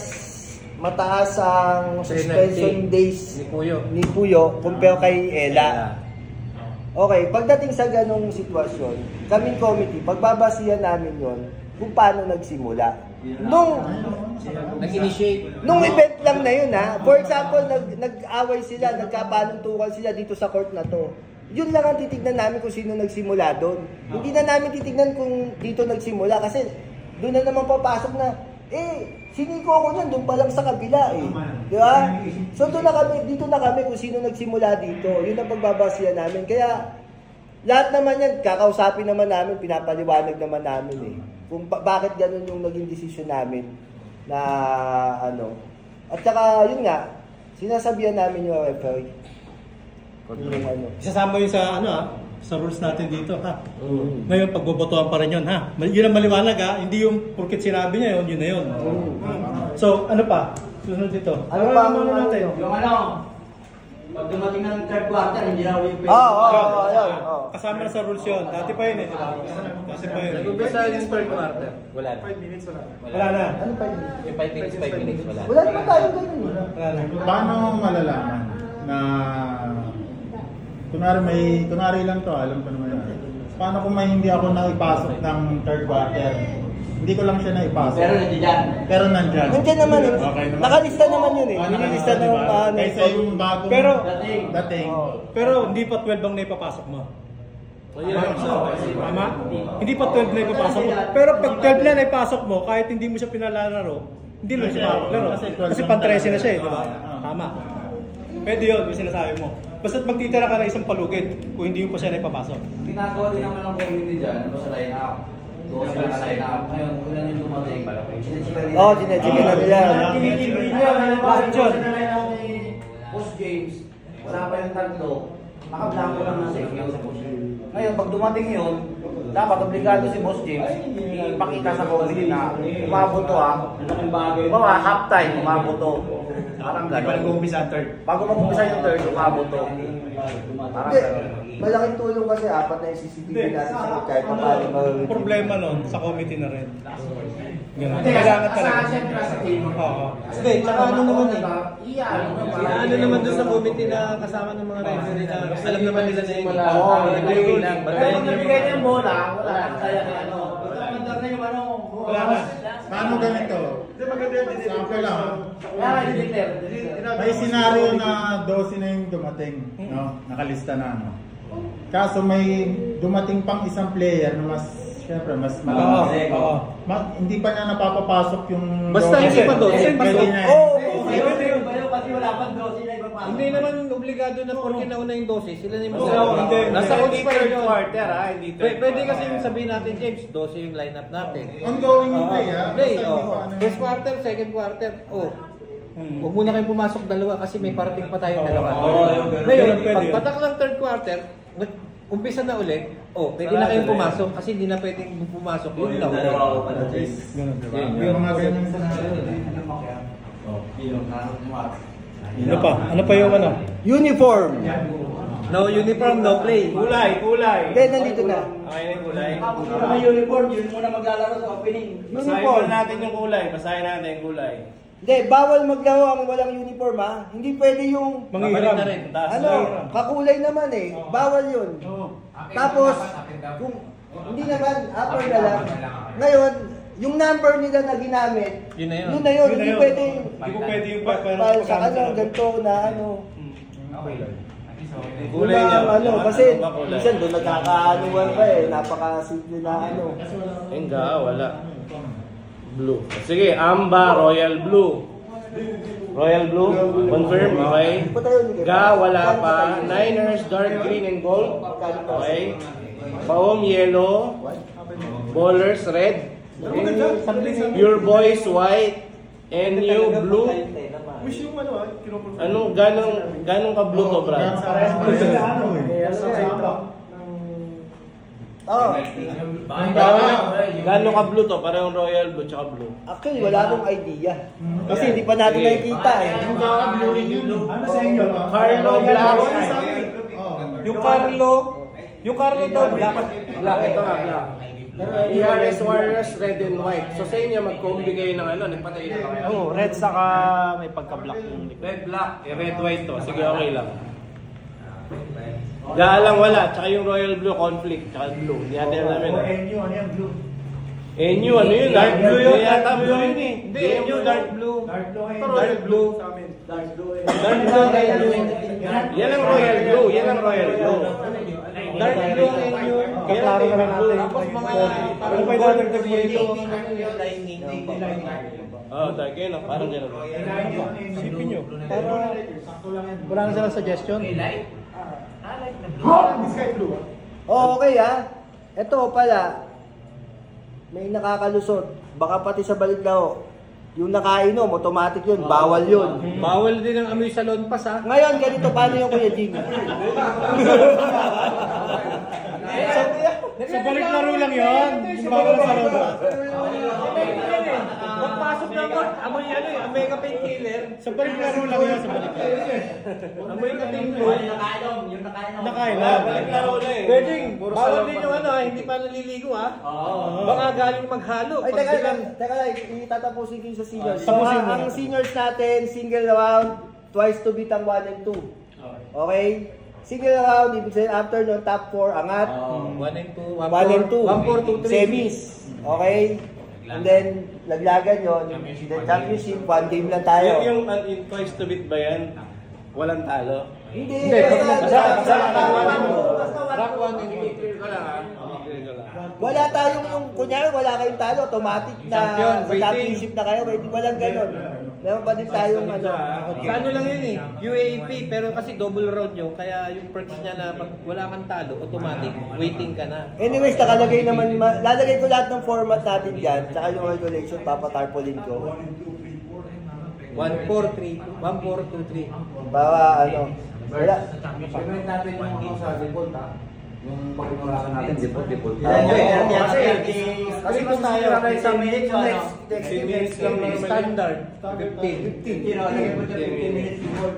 [SPEAKER 1] mataas ang suspension days ni Puyo compare kay Ella? Okay, pagdating sa ganong sitwasyon, kaming committee, pagbabasihan namin yon kung paano nagsimula. Nung event lang na yun ha. For example, nag-away sila, nagkapanuntukan sila dito sa court na to. Yun lang ang titignan namin kung sino nagsimula doon. Hindi na namin titignan kung dito nagsimula kasi doon na naman papasok na, siniko ako niyan, doon pa lang sa kabila Di ba? So dito na kami kung sino nagsimula dito. Yun ang pagbabasihan namin. Kaya lahat naman yan, kakausapin naman namin, pinapaliwanag naman namin kung bakit ganun yung naging desisyon namin na At saka yun nga, sinasabihan namin yung referee.
[SPEAKER 2] Isasama yun sa sa rules natin dito ha. Ngayon pagbobotohan pa rin yun ha. Yun ang maliwanag ha. Hindi yung porket sinabi niya yun na yun. So ano pa? Sunod dito.
[SPEAKER 6] Ano pa ang natin? Yung pag dumating ng third quarter, hindi na yung
[SPEAKER 2] kasama na sa rules yun. Dati pa yun Dati pa yun.
[SPEAKER 5] Nag-umpisa yung third quarter.
[SPEAKER 3] Wala na.
[SPEAKER 9] 5 minutes wala.
[SPEAKER 2] Wala na.
[SPEAKER 1] Ano 5 minutes?
[SPEAKER 3] Yung 5 minutes wala.
[SPEAKER 1] Wala naman tayo ganun.
[SPEAKER 2] Wala na.
[SPEAKER 7] Paano malalaman na kunwari lang to, alam ko naman yan. Paano kung hindi ako naipasok ng third quarter? Hindi ko lang siya naipasok. Pero nandyan.
[SPEAKER 1] Nandyan naman
[SPEAKER 7] Okay naman.
[SPEAKER 1] Nakalista naman yun Nilista naman
[SPEAKER 7] Kaysa yung bagong dating.
[SPEAKER 2] Pero hindi pa 12 ang naipapasok mo. Tama? Hindi pa 12 na ipapasok mo. Pero pag 12 na naipasok mo, kahit hindi mo siya pinalalaro, hindi mo siya malalaro. Kasi pan-13 na siya di ba? Tama. Pwede yun, yung sinasabi mo. Basta't magtitira ka na isang palugid kung hindi mo pa siya naipapasok.
[SPEAKER 6] Ginagawa din naman ng community dyan, sa line-up. Sila ka line-up. Ngayon, kung yan yung dumating,
[SPEAKER 1] chinechikin na nila.
[SPEAKER 6] Chinechikin nila. Bakit yun? Post games, wala pa yung tatlo. Nakablanko lang ng second sa post games. Ngayon, pag dumating yun, dapat obligado si Boss James ipakita sa community na umaboto bawa half time umaboto. Parang gano'n. Bago mag-umpisa ang third. Bago mag-umpisa yung third, umaboto. Parang gano'n.
[SPEAKER 1] Malaking tulong kasi apat na yung CCTV natin sa kahit pa paano.
[SPEAKER 2] Problema nun, sa committee na rin. Kailangan talaga.
[SPEAKER 3] Hindi, tsaka ano naman ano naman doon sa committee na kasama ng mga referee na alam naman nila na yun.
[SPEAKER 6] Pero nabigay niya yung bola, wala. Kaya
[SPEAKER 2] wala na.
[SPEAKER 7] Paano ganito? Sample lang. May
[SPEAKER 6] May
[SPEAKER 7] senaryo na 12 na yung dumating, nakalista na Kaso may dumating pang isang player na syempre mas malaki. Hindi pa niya napapapasok yung
[SPEAKER 3] basta hindi pa 12.
[SPEAKER 6] Kasi wala pang 12 na ipapasok.
[SPEAKER 3] Hindi naman obligado na porque nauna yung 12, sila na yung
[SPEAKER 5] nasa third quarter hindi third.
[SPEAKER 3] Pwede kasi yung sabihin natin, James, 12 yung lineup natin.
[SPEAKER 7] Ongoing yung play
[SPEAKER 3] First quarter, second quarter, huwag muna kayong pumasok dalawa kasi may parating pa tayong dalawa. Ngayon, pagpatak lang third quarter, umpisa na ulit, pwede na kayong pumasok kasi hindi na pwedeng pumasok yung tao.
[SPEAKER 7] Yung mga ganyan sa
[SPEAKER 2] Ano pa yung
[SPEAKER 1] Uniform.
[SPEAKER 3] No uniform, no play.
[SPEAKER 5] Kulay.
[SPEAKER 1] Hindi, nandito na.
[SPEAKER 5] Okay na yung kulay.
[SPEAKER 6] May uniform, yun muna maglalaro sa opening.
[SPEAKER 5] Basahin natin yung kulay. Basahin natin yung kulay.
[SPEAKER 1] Hindi, bawal maglaro ang walang uniform Hindi pwede yung
[SPEAKER 2] manghihiram.
[SPEAKER 1] Kakulay naman Bawal yun. Tapos, kung hindi naman, upper na lang. Ngayon, yung number nila na ginamit,
[SPEAKER 3] yun na yun.
[SPEAKER 1] Hindi pwede.
[SPEAKER 2] Hindi ko pwede yung
[SPEAKER 1] sa ganito na
[SPEAKER 5] Kulay niya.
[SPEAKER 1] Kasi minsan doon nagkakaanuan pa napaka-simple na
[SPEAKER 5] Enga, wala. Blue. Sige, Amba, Royal Blue. Royal Blue, confirm, okay. Ga, wala pa. Niners, dark green and gold. Okay. Paom, yellow. Ballers, red. Your boys, white. And you, blue.
[SPEAKER 9] Wish yung
[SPEAKER 5] Ganong ka blue to, Brad?
[SPEAKER 1] Oo.
[SPEAKER 5] Gano'n ka blue to? Parang royal blue tsaka blue.
[SPEAKER 1] Actually, wala akong idea. Kasi hindi pa natin nakikita eh.
[SPEAKER 7] Ano sa inyo?
[SPEAKER 3] Carlo Black. Yung Carlo daw black.
[SPEAKER 5] Black, ito nga black. ERS Warriors, red and white. So sa inyo, mag-combi kayo ng nagpatay na kayo.
[SPEAKER 3] Oo, red saka may pagka-black yung
[SPEAKER 5] Red, black. Red, white to. Sige, okay lang. Lang wala. Tsaka yung royal blue, conflict. Tsaka blue. Hindi natin namin.
[SPEAKER 7] NU, ano yan? Blue.
[SPEAKER 5] NU, ano yun? Dark blue yun. Yata blue yun eh.
[SPEAKER 3] Hindi, NU, dark blue.
[SPEAKER 7] Dark blue kayo.
[SPEAKER 5] Dark blue.
[SPEAKER 7] Dark blue.
[SPEAKER 5] Dark blue kayo. Yan ang royal blue. Yan ang royal blue. Dark blue ang NU.
[SPEAKER 3] Kaklaro ka na natin.
[SPEAKER 5] Tapos mga
[SPEAKER 3] Ano pa yung dagdag mo dito?
[SPEAKER 5] Oo, dark yun. Parang gano'n.
[SPEAKER 3] Sipin nyo. Pero wala na silang suggestion.
[SPEAKER 1] Oh, okay ah. Ito pala, may nakakalusot. Baka pati sa Baliglao. Yung nakainom, automatic yun. Bawal yun.
[SPEAKER 5] Bawal din ang amoy salon pas ha.
[SPEAKER 1] Ngayon, ganito, paano yung Kuya Jing?
[SPEAKER 3] Sa Baliglaro lang yun. Yung bawal sa loob.
[SPEAKER 5] Pagpasok na mo, amoy amoy ka painkiller.
[SPEAKER 3] Sa Baliglaro lang yun. Sa Baliglaro.
[SPEAKER 5] Amoy ka painkiller.
[SPEAKER 3] Nakainom.
[SPEAKER 5] Baliglaro na eh. Pwedeng, bawal din yung hindi pa naliligo ha. Baka galing maghalo.
[SPEAKER 1] Ay, teka lang, itatapusin ko yung sa seniors. So,
[SPEAKER 3] Tapusin mo.
[SPEAKER 1] ang seniors natin, single round, twice to beat ang 1 and 2. Okay? Single round, ibig sabihin after no, top 4, angat.
[SPEAKER 5] 1 and 2.
[SPEAKER 1] 1 and 2.
[SPEAKER 5] 1, 4, 2, 3.
[SPEAKER 1] Semis. Okay? And then, laglagan yun. The championship, 1 game lang tayo.
[SPEAKER 5] Yung twice to beat ba yan? Walang talo?
[SPEAKER 1] Hindi.
[SPEAKER 5] Rock 1 and 2. Clear ko lang ha.
[SPEAKER 1] Wala tayong yung, kunyari, wala kayong talo, automatic na
[SPEAKER 5] Champion,
[SPEAKER 1] sa championship na kayo, waiting, walang ganon. Meron pa din tayong ano.
[SPEAKER 5] Sa ano lang yun eh, UAP, pero kasi double round yun, kaya yung perks niya na pag wala kang talo, automatic, waiting ka na.
[SPEAKER 1] Anyways, nakalagay naman, lalagay ko lahat ng format natin dyan, tsaka yung regulation, papatarpolin ko.
[SPEAKER 5] 1, 4, 3, 1, 4, 2, 3.
[SPEAKER 1] Para ano, wala.
[SPEAKER 6] Pagkain natin yung sa default ha. Yung pag-inurakan natin, default.
[SPEAKER 5] Kasi kung tayo,
[SPEAKER 6] sa minutes,
[SPEAKER 5] next minutes lang naman standard. 15
[SPEAKER 6] minutes default.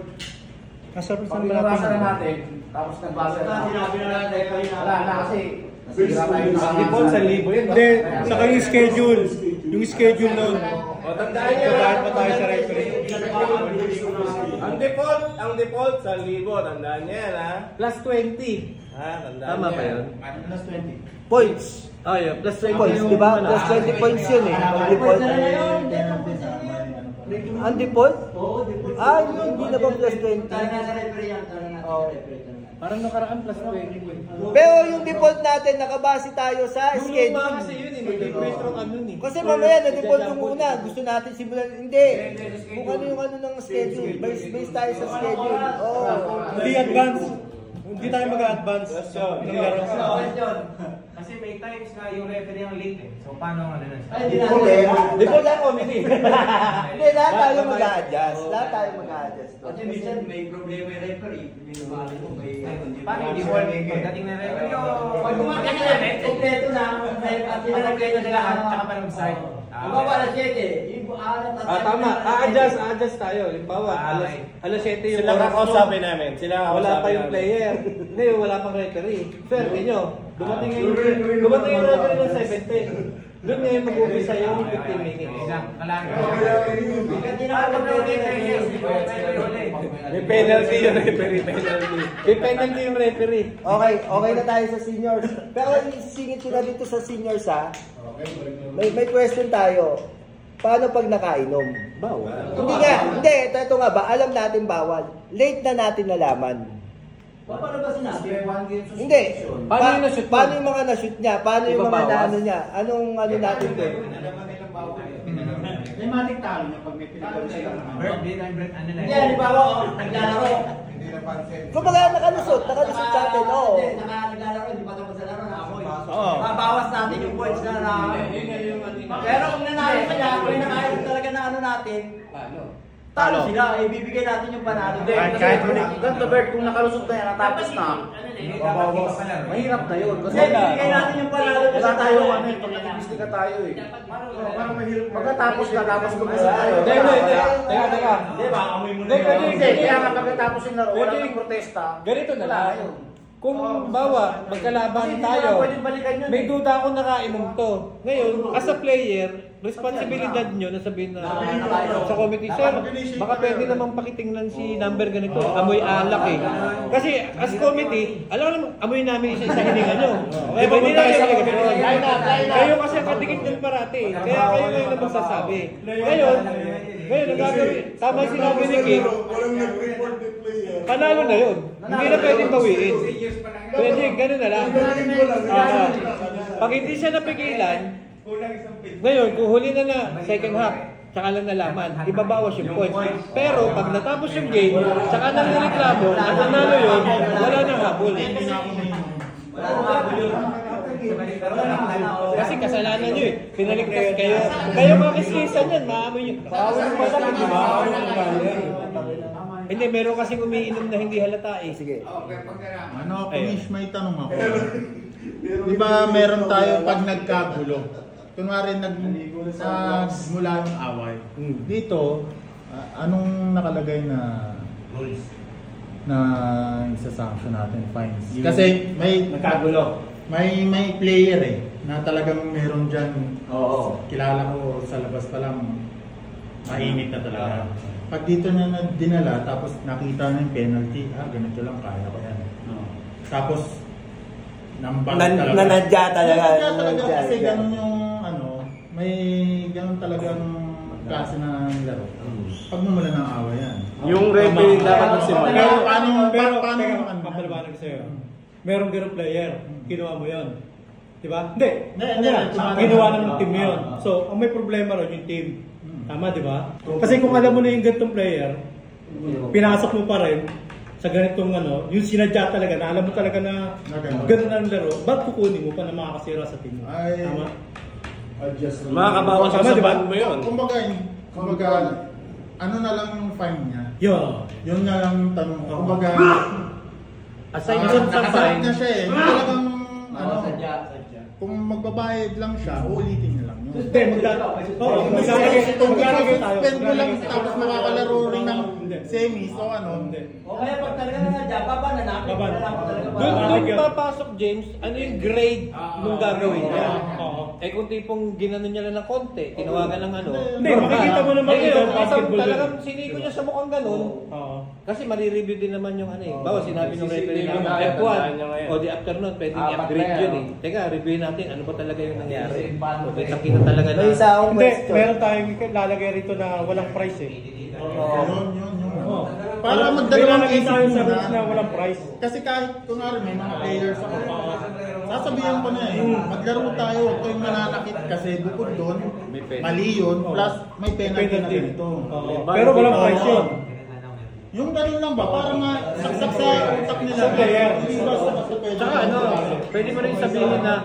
[SPEAKER 3] Kasurprise
[SPEAKER 6] Pag
[SPEAKER 3] naman
[SPEAKER 6] inurakan
[SPEAKER 3] natin.
[SPEAKER 6] natin, tapos nagbasa na. Wala na kasi.
[SPEAKER 5] Ang default sa libo yun.
[SPEAKER 3] Hindi, saka yung schedule. Yung schedule nun.
[SPEAKER 5] O, tandaan nyo.
[SPEAKER 3] Babayad pa tayo sa referee.
[SPEAKER 5] Ang default sa libo, tandaan nyo yan ha. Plus 20. Ha, tandaan
[SPEAKER 3] Tama
[SPEAKER 5] nyo
[SPEAKER 3] ba yun?
[SPEAKER 7] Plus 20.
[SPEAKER 1] Points.
[SPEAKER 5] Oh, yeah, plus 20
[SPEAKER 1] Points,
[SPEAKER 5] yung
[SPEAKER 1] di ba?
[SPEAKER 5] ano.
[SPEAKER 1] Plus 20 points yun eh. Ang default. Ang default? Ah, hindi na ba plus 20? Oh.
[SPEAKER 5] Parang nakaraan plus 20.
[SPEAKER 1] Pero yung default natin, nakabase tayo sa
[SPEAKER 5] Yung luma
[SPEAKER 1] schedule.
[SPEAKER 5] kasi yun eh, mag-default ang ano eh.
[SPEAKER 1] Kasi mamaya na-default yung muna. Gusto natin simulan. Hindi. Kung ano yung ano ng schedule. Based tayo sa schedule. Oh.
[SPEAKER 3] Hindi advance. Hindi tayo mag-advance. Ng laro.
[SPEAKER 4] Kasi may times na yung referee ang late eh. So paano ano nun?
[SPEAKER 5] Default ako, mini.
[SPEAKER 1] Hindi, lahat tayo mag-a-adjust. Lahat tayo mag-a-adjust.
[SPEAKER 6] Kasi minsan may problema yung referee.
[SPEAKER 4] Paano yung default pagdating na referee?
[SPEAKER 6] Pag dumating na namin, kompleto na.
[SPEAKER 4] At kompleto na lahat, tsaka pa nag-start.
[SPEAKER 6] Ang baba na 7. Yung alat at
[SPEAKER 5] Tama. A-adjust tayo. Limbawa, alas 7 yung
[SPEAKER 2] Sila
[SPEAKER 5] oras mo.
[SPEAKER 2] kakausapin namin.
[SPEAKER 5] Wala pa yung player. Hindi, wala pang referee. Swerte nyo. Dumating yung referee ng 7:10. Doon ngayon mag-umpisa yung 15 minutes. May penalty yung referee. May penalty yung referee.
[SPEAKER 1] Okay na tayo sa seniors. Pero isisingit ko na dito sa seniors ha. May question tayo. Paano pag nakainom?
[SPEAKER 5] Bawal.
[SPEAKER 1] Hindi, ito nga ba? Alam natin bawal. Late na natin nalaman.
[SPEAKER 6] paano ba sinabi?
[SPEAKER 1] Hindi.
[SPEAKER 5] Paano yung na-shoot mo?
[SPEAKER 1] Paano yung mga na-shoot niya? Paano yung
[SPEAKER 5] Iba
[SPEAKER 1] mga
[SPEAKER 5] bawas?
[SPEAKER 1] ano niya? Anong ano natin doon?
[SPEAKER 7] May matik talo niya pag may pinagkalo sila.
[SPEAKER 6] Hindi, halimbawa, naglalaro.
[SPEAKER 1] Kung mga nakalusot sa atin, oo.
[SPEAKER 6] Hindi, naglalaro, hindi pa tapos sa laro na ako. Babawas natin yung points na. Pero kung nanalo ka niya, kung nanalo talaga na ano natin, Talo sila, ibibigay natin yung panalo.
[SPEAKER 3] Kahit
[SPEAKER 6] ganito Bert, kung nakalusot na yan, natapos na. Mahirap na yun. Kasi ibibigay natin yung panalo kasi tayo, pag-ibistika tayo eh. Pagkatapos na, tapos gumusot tayo.
[SPEAKER 3] Teka.
[SPEAKER 6] Kaya nga pagkatapos yung laro, walang protesta.
[SPEAKER 3] Ganito na lang. Kung bawa, magkalaban tayo, may duda ako nakainom to. Ngayon, as a player, responsibilidad nyo na sabihin na sa committee, sir, baka pwede namang pakitingnan si number ganito, amoy alak eh. Kasi as committee, alam naman, amoy namin isa hininga nyo. Kaya pwede na kayo kasi ang kadikit ng parati. Kaya kayo ngayon na magsasabi. Ngayon, ang gagawin, tama yung sinabi ni King, panalo na yun. Hindi na pwedeng bawiin. Pwede, gano'n na lang. Pag hindi siya napigilan, ngayon, kung huli na second half, tsaka lang nalaman, ibabawas yung points. Pero pag natapos yung game, tsaka nang nireklamo, at nanalo yun, wala nang habol. Kasi kasalanan nyo eh. Pinaligtas kayo. Kayo mga kiskisan yan, maamoy nyo. Maamoy nyo masakit, di ba? Hindi, meron kasing umiinom na hindi halata eh. Sige.
[SPEAKER 7] Ano, Kumish, may tanong ako. Di ba meron tayo pag nagkagulo? Kunwari nagmula yung away. Dito, anong nakalagay na rules na isa-sanction natin, fines? Kasi may nagkagulo. May player eh na talagang meron diyan. Kilala ko sa labas pa lang mainit na talaga. Pag dito niya na dinala, tapos nakita na yung penalty, ganito lang, kaya ko yan. Tapos,
[SPEAKER 3] nanadya talaga.
[SPEAKER 7] Kasi ganun yung, may ganun talagang klase na laro. Pag mumula ng awa yan.
[SPEAKER 5] Yung referee dapat magsimula.
[SPEAKER 2] Pero, papaliwanag ko sa'yo. Merong ganun player, kinuha mo yun. Diba? Hindi. Ginawa ng team mo yun. So, ang may problema ron yung team. Tama, di ba? Kasi kung alam mo na yung ganitong player, pinasok mo pa rin sa ganitong yung sinadya talaga, na alam mo talaga na ganun ang laro, ba't kukunin mo pa na makakasira sa team mo? Tama?
[SPEAKER 5] Makakabawas sa ban mo yun.
[SPEAKER 7] Kumbaga, ano na lang yung fine niya? Yun na lang yung tanong ko. Kumbaga,
[SPEAKER 3] aside dun sa fine,
[SPEAKER 7] na siya eh. Talagang, kung magbabayad lang siya, uulitin niya lang.
[SPEAKER 2] Hindi, maglalagay tayo.
[SPEAKER 7] Spend mo lang tapos makakalaro rin ng semis o
[SPEAKER 6] O kaya pag talaga nanadya, baba na namin.
[SPEAKER 3] Doon papasok, James, ano yung grade nung gagawin niya? Eh kung tipong ginanon niya lang ng konti, tinawagan ng
[SPEAKER 2] Hindi, makikita mo naman yung basketball.
[SPEAKER 3] Talagang siniko niya sa mukhang ganun. Kasi marireview din naman yung bawa sinabi ng referee na F1 o the afternoon, pwedeng i-upgrade yun eh. Teka, review natin, ano ba talaga yung nangyari? Okay, nakita talaga na.
[SPEAKER 2] Hindi, meron tayong lalagay rito na walang price eh.
[SPEAKER 7] Para magdalawang isip
[SPEAKER 2] muna na walang price.
[SPEAKER 7] Kasi kahit kunwari may mga players ako, sasabihan ko na maglaro tayo, huwag kayong mananakit kasi bukod doon, mali yun, plus may penalty na ganito.
[SPEAKER 2] Pero walang price yun.
[SPEAKER 7] Yung ganun lang ba? Para saksak sa utak nila.
[SPEAKER 2] Sa player.
[SPEAKER 3] Tsaka pwede mo rin sabihin na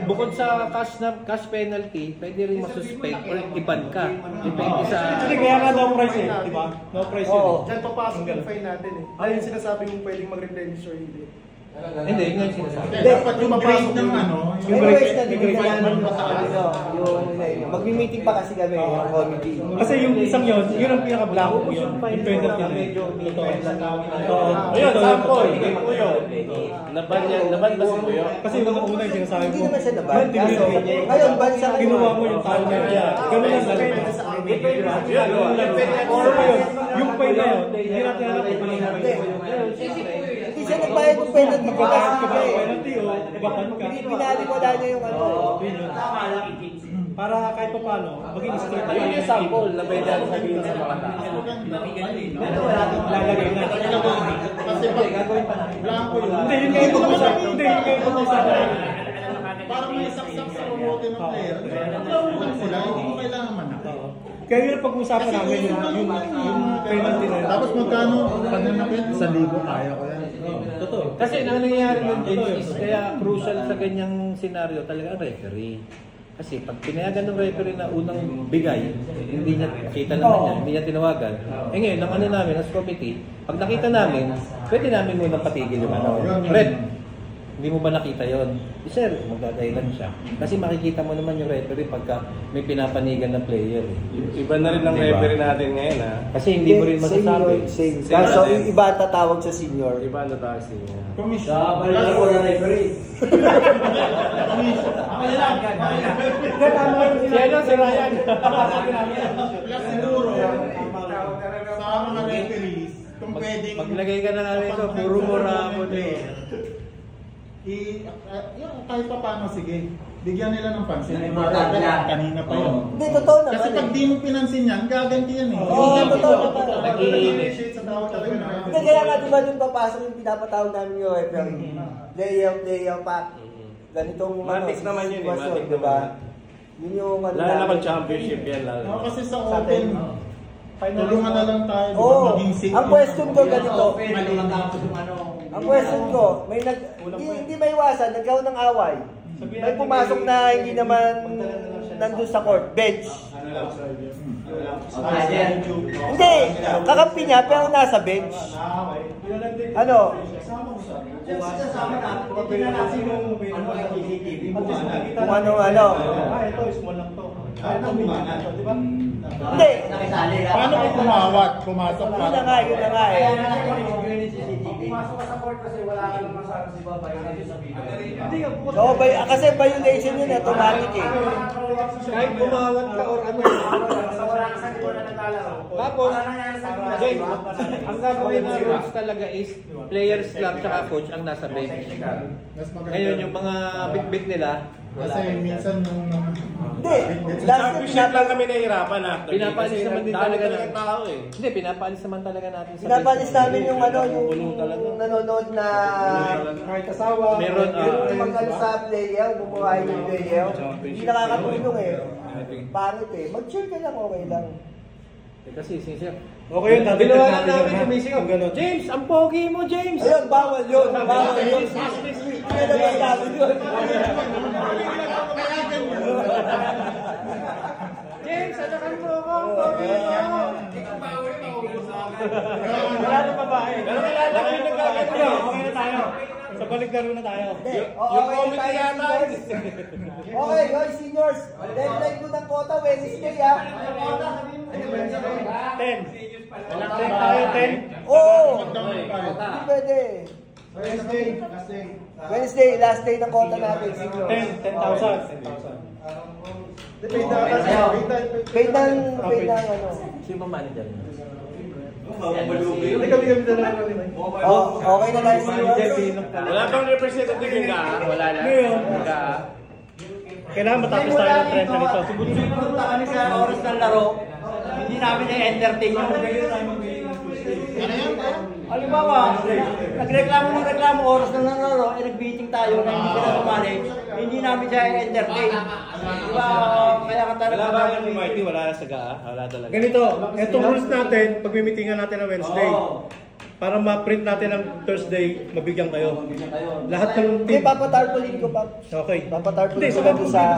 [SPEAKER 3] bukod sa cash penalty, pwede rin masuspend or iban ka. Depende sa...
[SPEAKER 2] Kasi kaya nga no price eh, di ba? No price yun.
[SPEAKER 9] Diyan papasok yung fine natin eh. Ayun sinasabi kung pwedeng mag-replenish or hindi.
[SPEAKER 3] Hindi, yun yung sinasabi.
[SPEAKER 7] Dapat yung grade ng
[SPEAKER 1] magmi-meeting pa kasi kami yung committee.
[SPEAKER 2] Kasi yung isang yun ang pinaka-blanco mo yun. Yung penalty na yun. Ayun, sample.
[SPEAKER 5] Naban ba si Kuya?
[SPEAKER 2] Kasi yung una yung sinasabi mo.
[SPEAKER 1] Hindi naman siya naban. Ngayon, bansa kayo.
[SPEAKER 2] Ginawa mo yung tao na yun. Ganun lang sa akin. Yung pay na yun, hindi natin alam kung ano yung pay.
[SPEAKER 1] Hindi siya nagbayad ng penalty.
[SPEAKER 2] Magbabayad ka ba ng penalty o ibakan ka?
[SPEAKER 1] Binaliwala niya yung
[SPEAKER 2] Para kahit pa paano, maging straight tayo.
[SPEAKER 5] Yun yung sample na pwede ang sabihin sa mga tao.
[SPEAKER 2] Lalagay na.
[SPEAKER 7] Kasi pag gagawin pa natin, blanco yun.
[SPEAKER 2] Hindi, yun kayo pag-usapan. Hindi, yun kayo pag-usapan.
[SPEAKER 7] Parang may saksak sa remote ng player. Naglaro lang sila, hindi mo kailangan manak.
[SPEAKER 2] Kaya yung pag-usapan namin yung penalty na yun.
[SPEAKER 7] Tapos magkano? Pag nanakit, 1,000 kaya ko yan.
[SPEAKER 2] Totoo.
[SPEAKER 3] Kasi ang nangyayari ng James is kaya crucial sa ganyang scenario talaga ang referee. Kasi pag pinayagan ng referee na unang bigay, hindi niya, kita naman niya, hindi niya tinawagan. Eh ngayon, ang ano namin, as committee, pag nakita namin, pwede namin munang patigil yung ano. Red, hindi mo ba nakita yon? Sir, magdadahilan siya. Kasi makikita mo naman yung referee pagka may pinapanigan ng player.
[SPEAKER 5] Iba na rin ang referee natin ngayon ha.
[SPEAKER 3] Kasi hindi mo rin masasabi.
[SPEAKER 1] Same. So, iba ang tatawag sa senior.
[SPEAKER 5] Iba ang tatawag sa senior.
[SPEAKER 6] Sa balik ako na referee. Ako na lang.
[SPEAKER 3] Yan ang si Ryan.
[SPEAKER 7] Plus siguro, sa mga referees, kung pwedeng...
[SPEAKER 3] Maglagay ka na namin ito, puro mura mo din.
[SPEAKER 7] Kahit pa paano, sige. Bigyan nila ng pansin. Kanina pa yun.
[SPEAKER 1] Hindi, totoo naman.
[SPEAKER 7] Kasi pag di mo pinansin yan, gaganti yan eh.
[SPEAKER 1] Oo, totoo.
[SPEAKER 7] Nag-i-initiate sa tao talaga.
[SPEAKER 1] Hindi, kaya nga diba yung papasok yung pinapatawag namin yung referee. Layout pack. Ganitong
[SPEAKER 5] Matic naman yun eh. Matic
[SPEAKER 1] diba? Yun yung ano
[SPEAKER 5] lalo na pag championship yan lalo.
[SPEAKER 7] Kasi sa open, tulungan na lang tayo. Maging safe.
[SPEAKER 1] Ang question ko ganito. Ang question ko, hindi may iwasan, nagkaroon ng away. May pumasok na hindi naman nandun sa court, bench. Hindi, kakampi niya pero nasa bench. Ano? Kung ano.
[SPEAKER 2] Ito, small lang to.
[SPEAKER 1] Hindi.
[SPEAKER 7] Paano kung kumawat? Pumasok pa?
[SPEAKER 1] Yun na nga eh.
[SPEAKER 6] Pumasok ka sa court kasi wala ka naman sa video.
[SPEAKER 1] So, kasi violation yun, automatic eh.
[SPEAKER 3] Kahit kumawat ka or ano. Tapos, James, ang gagawin na rules talaga is players club tsaka coach ang nasa bench. Ngayon, yung mga big nila,
[SPEAKER 7] kasi minsan nung...
[SPEAKER 1] Hindi,
[SPEAKER 5] Championship lang kami nahihirapan ha.
[SPEAKER 3] Pinapaalis naman din talaga natin.
[SPEAKER 5] Tao eh.
[SPEAKER 3] Hindi, pinapaalis naman talaga natin sa
[SPEAKER 1] Pinapalis namin yung ano, yung
[SPEAKER 3] talaga.
[SPEAKER 1] nanonood na
[SPEAKER 2] Kahit asawa.
[SPEAKER 3] Meron,
[SPEAKER 1] yung mag-ano sa player, bumuhay yung player. Hindi nakakatulong eh. Pangit eh. Mag-cheer ka lang, okay lang.
[SPEAKER 3] Kasi sincere.
[SPEAKER 2] Okay yun,
[SPEAKER 3] Ginawa lang namin kumisigaw. James, ang pogi mo, James!
[SPEAKER 1] Ayun, bawal yun. Bawal yun. Hindi naman namin yun.
[SPEAKER 3] James, anakan mo ako! Ang pogi mo! Wala na babae. Pero kilala ko yung nagkakatlo.
[SPEAKER 2] Okay na tayo. Sa baliklaro na tayo.
[SPEAKER 1] Yung committee yata. Okay, guys, seniors. Deadline ko ng quota, Wednesday ha.
[SPEAKER 2] 10. Walang 10 tayo, 10.
[SPEAKER 1] Oo. Hindi pwede. Wednesday, last day ng quota natin, seniors.
[SPEAKER 2] 10,000.
[SPEAKER 1] Paid ng ano.
[SPEAKER 3] Sino manager mo?
[SPEAKER 1] Okay na tayo, seniors.
[SPEAKER 5] Wala bang representative yung GAA? Wala na. GAA.
[SPEAKER 2] Kailangan matapos tayo ng 30 nito.
[SPEAKER 6] Pumunta kami sa oras ng laro, hindi namin na-entertain yung halimbawa, nagreklamo oras ng laro, nag-beating tayo na hindi sila sumali, hindi namin siya entertain. Diba, kaya ka talaga.
[SPEAKER 5] Wala ba yung Marty? Wala sa GAA? Wala talaga.
[SPEAKER 2] Ganito, itong rules natin, pag-meetingan natin na Wednesday. Para ma-print natin ang Thursday, mabigyan kayo. Lahat ng
[SPEAKER 1] Hindi, papatarpulin ko pa.
[SPEAKER 2] Okay.
[SPEAKER 1] Papatarpulin ko lang doon sa...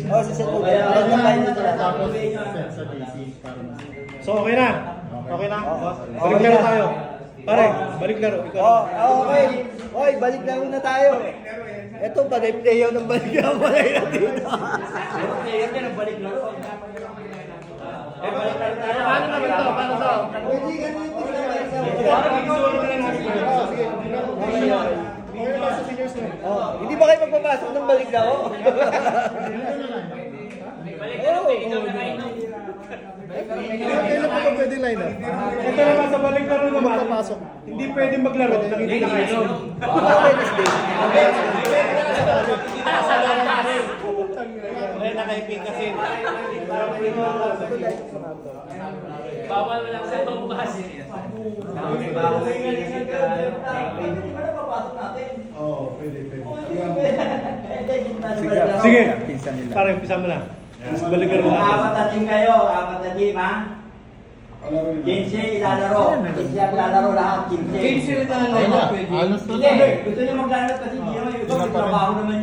[SPEAKER 1] Oo, sa set ulit.
[SPEAKER 7] Tapos set sa DC.
[SPEAKER 2] So, okay na? Okay na? Balik laro tayo. Pare, balik laro.
[SPEAKER 1] Okay. Oy, balik laro na tayo. Ito, pag-playaw ng balik laro. Malay na dito.
[SPEAKER 6] Player ka ng balik laro.
[SPEAKER 5] Paano naman to? Paano to?
[SPEAKER 1] Pwede ganito na hindi ba kayo magpapasok ng balik laro?
[SPEAKER 2] Kailan pa pwede line up? Ito naman sa balik laro naman. Hindi pwede maglaro nang hindi nakainom.
[SPEAKER 5] Ay, nakaipin kasi.
[SPEAKER 10] Bawal mo lang sa tumbas.
[SPEAKER 2] Sige. Pare, umpisa mo na. Balik laro natin.
[SPEAKER 6] Apat na team kayo, apat na team ha? 15 ilalaro. 15 ang lalaro lahat, 15. 15 ilalaro.
[SPEAKER 7] Halos na
[SPEAKER 6] Hindi, gusto niyo maglalaro kasi hindi naman yung trabaho naman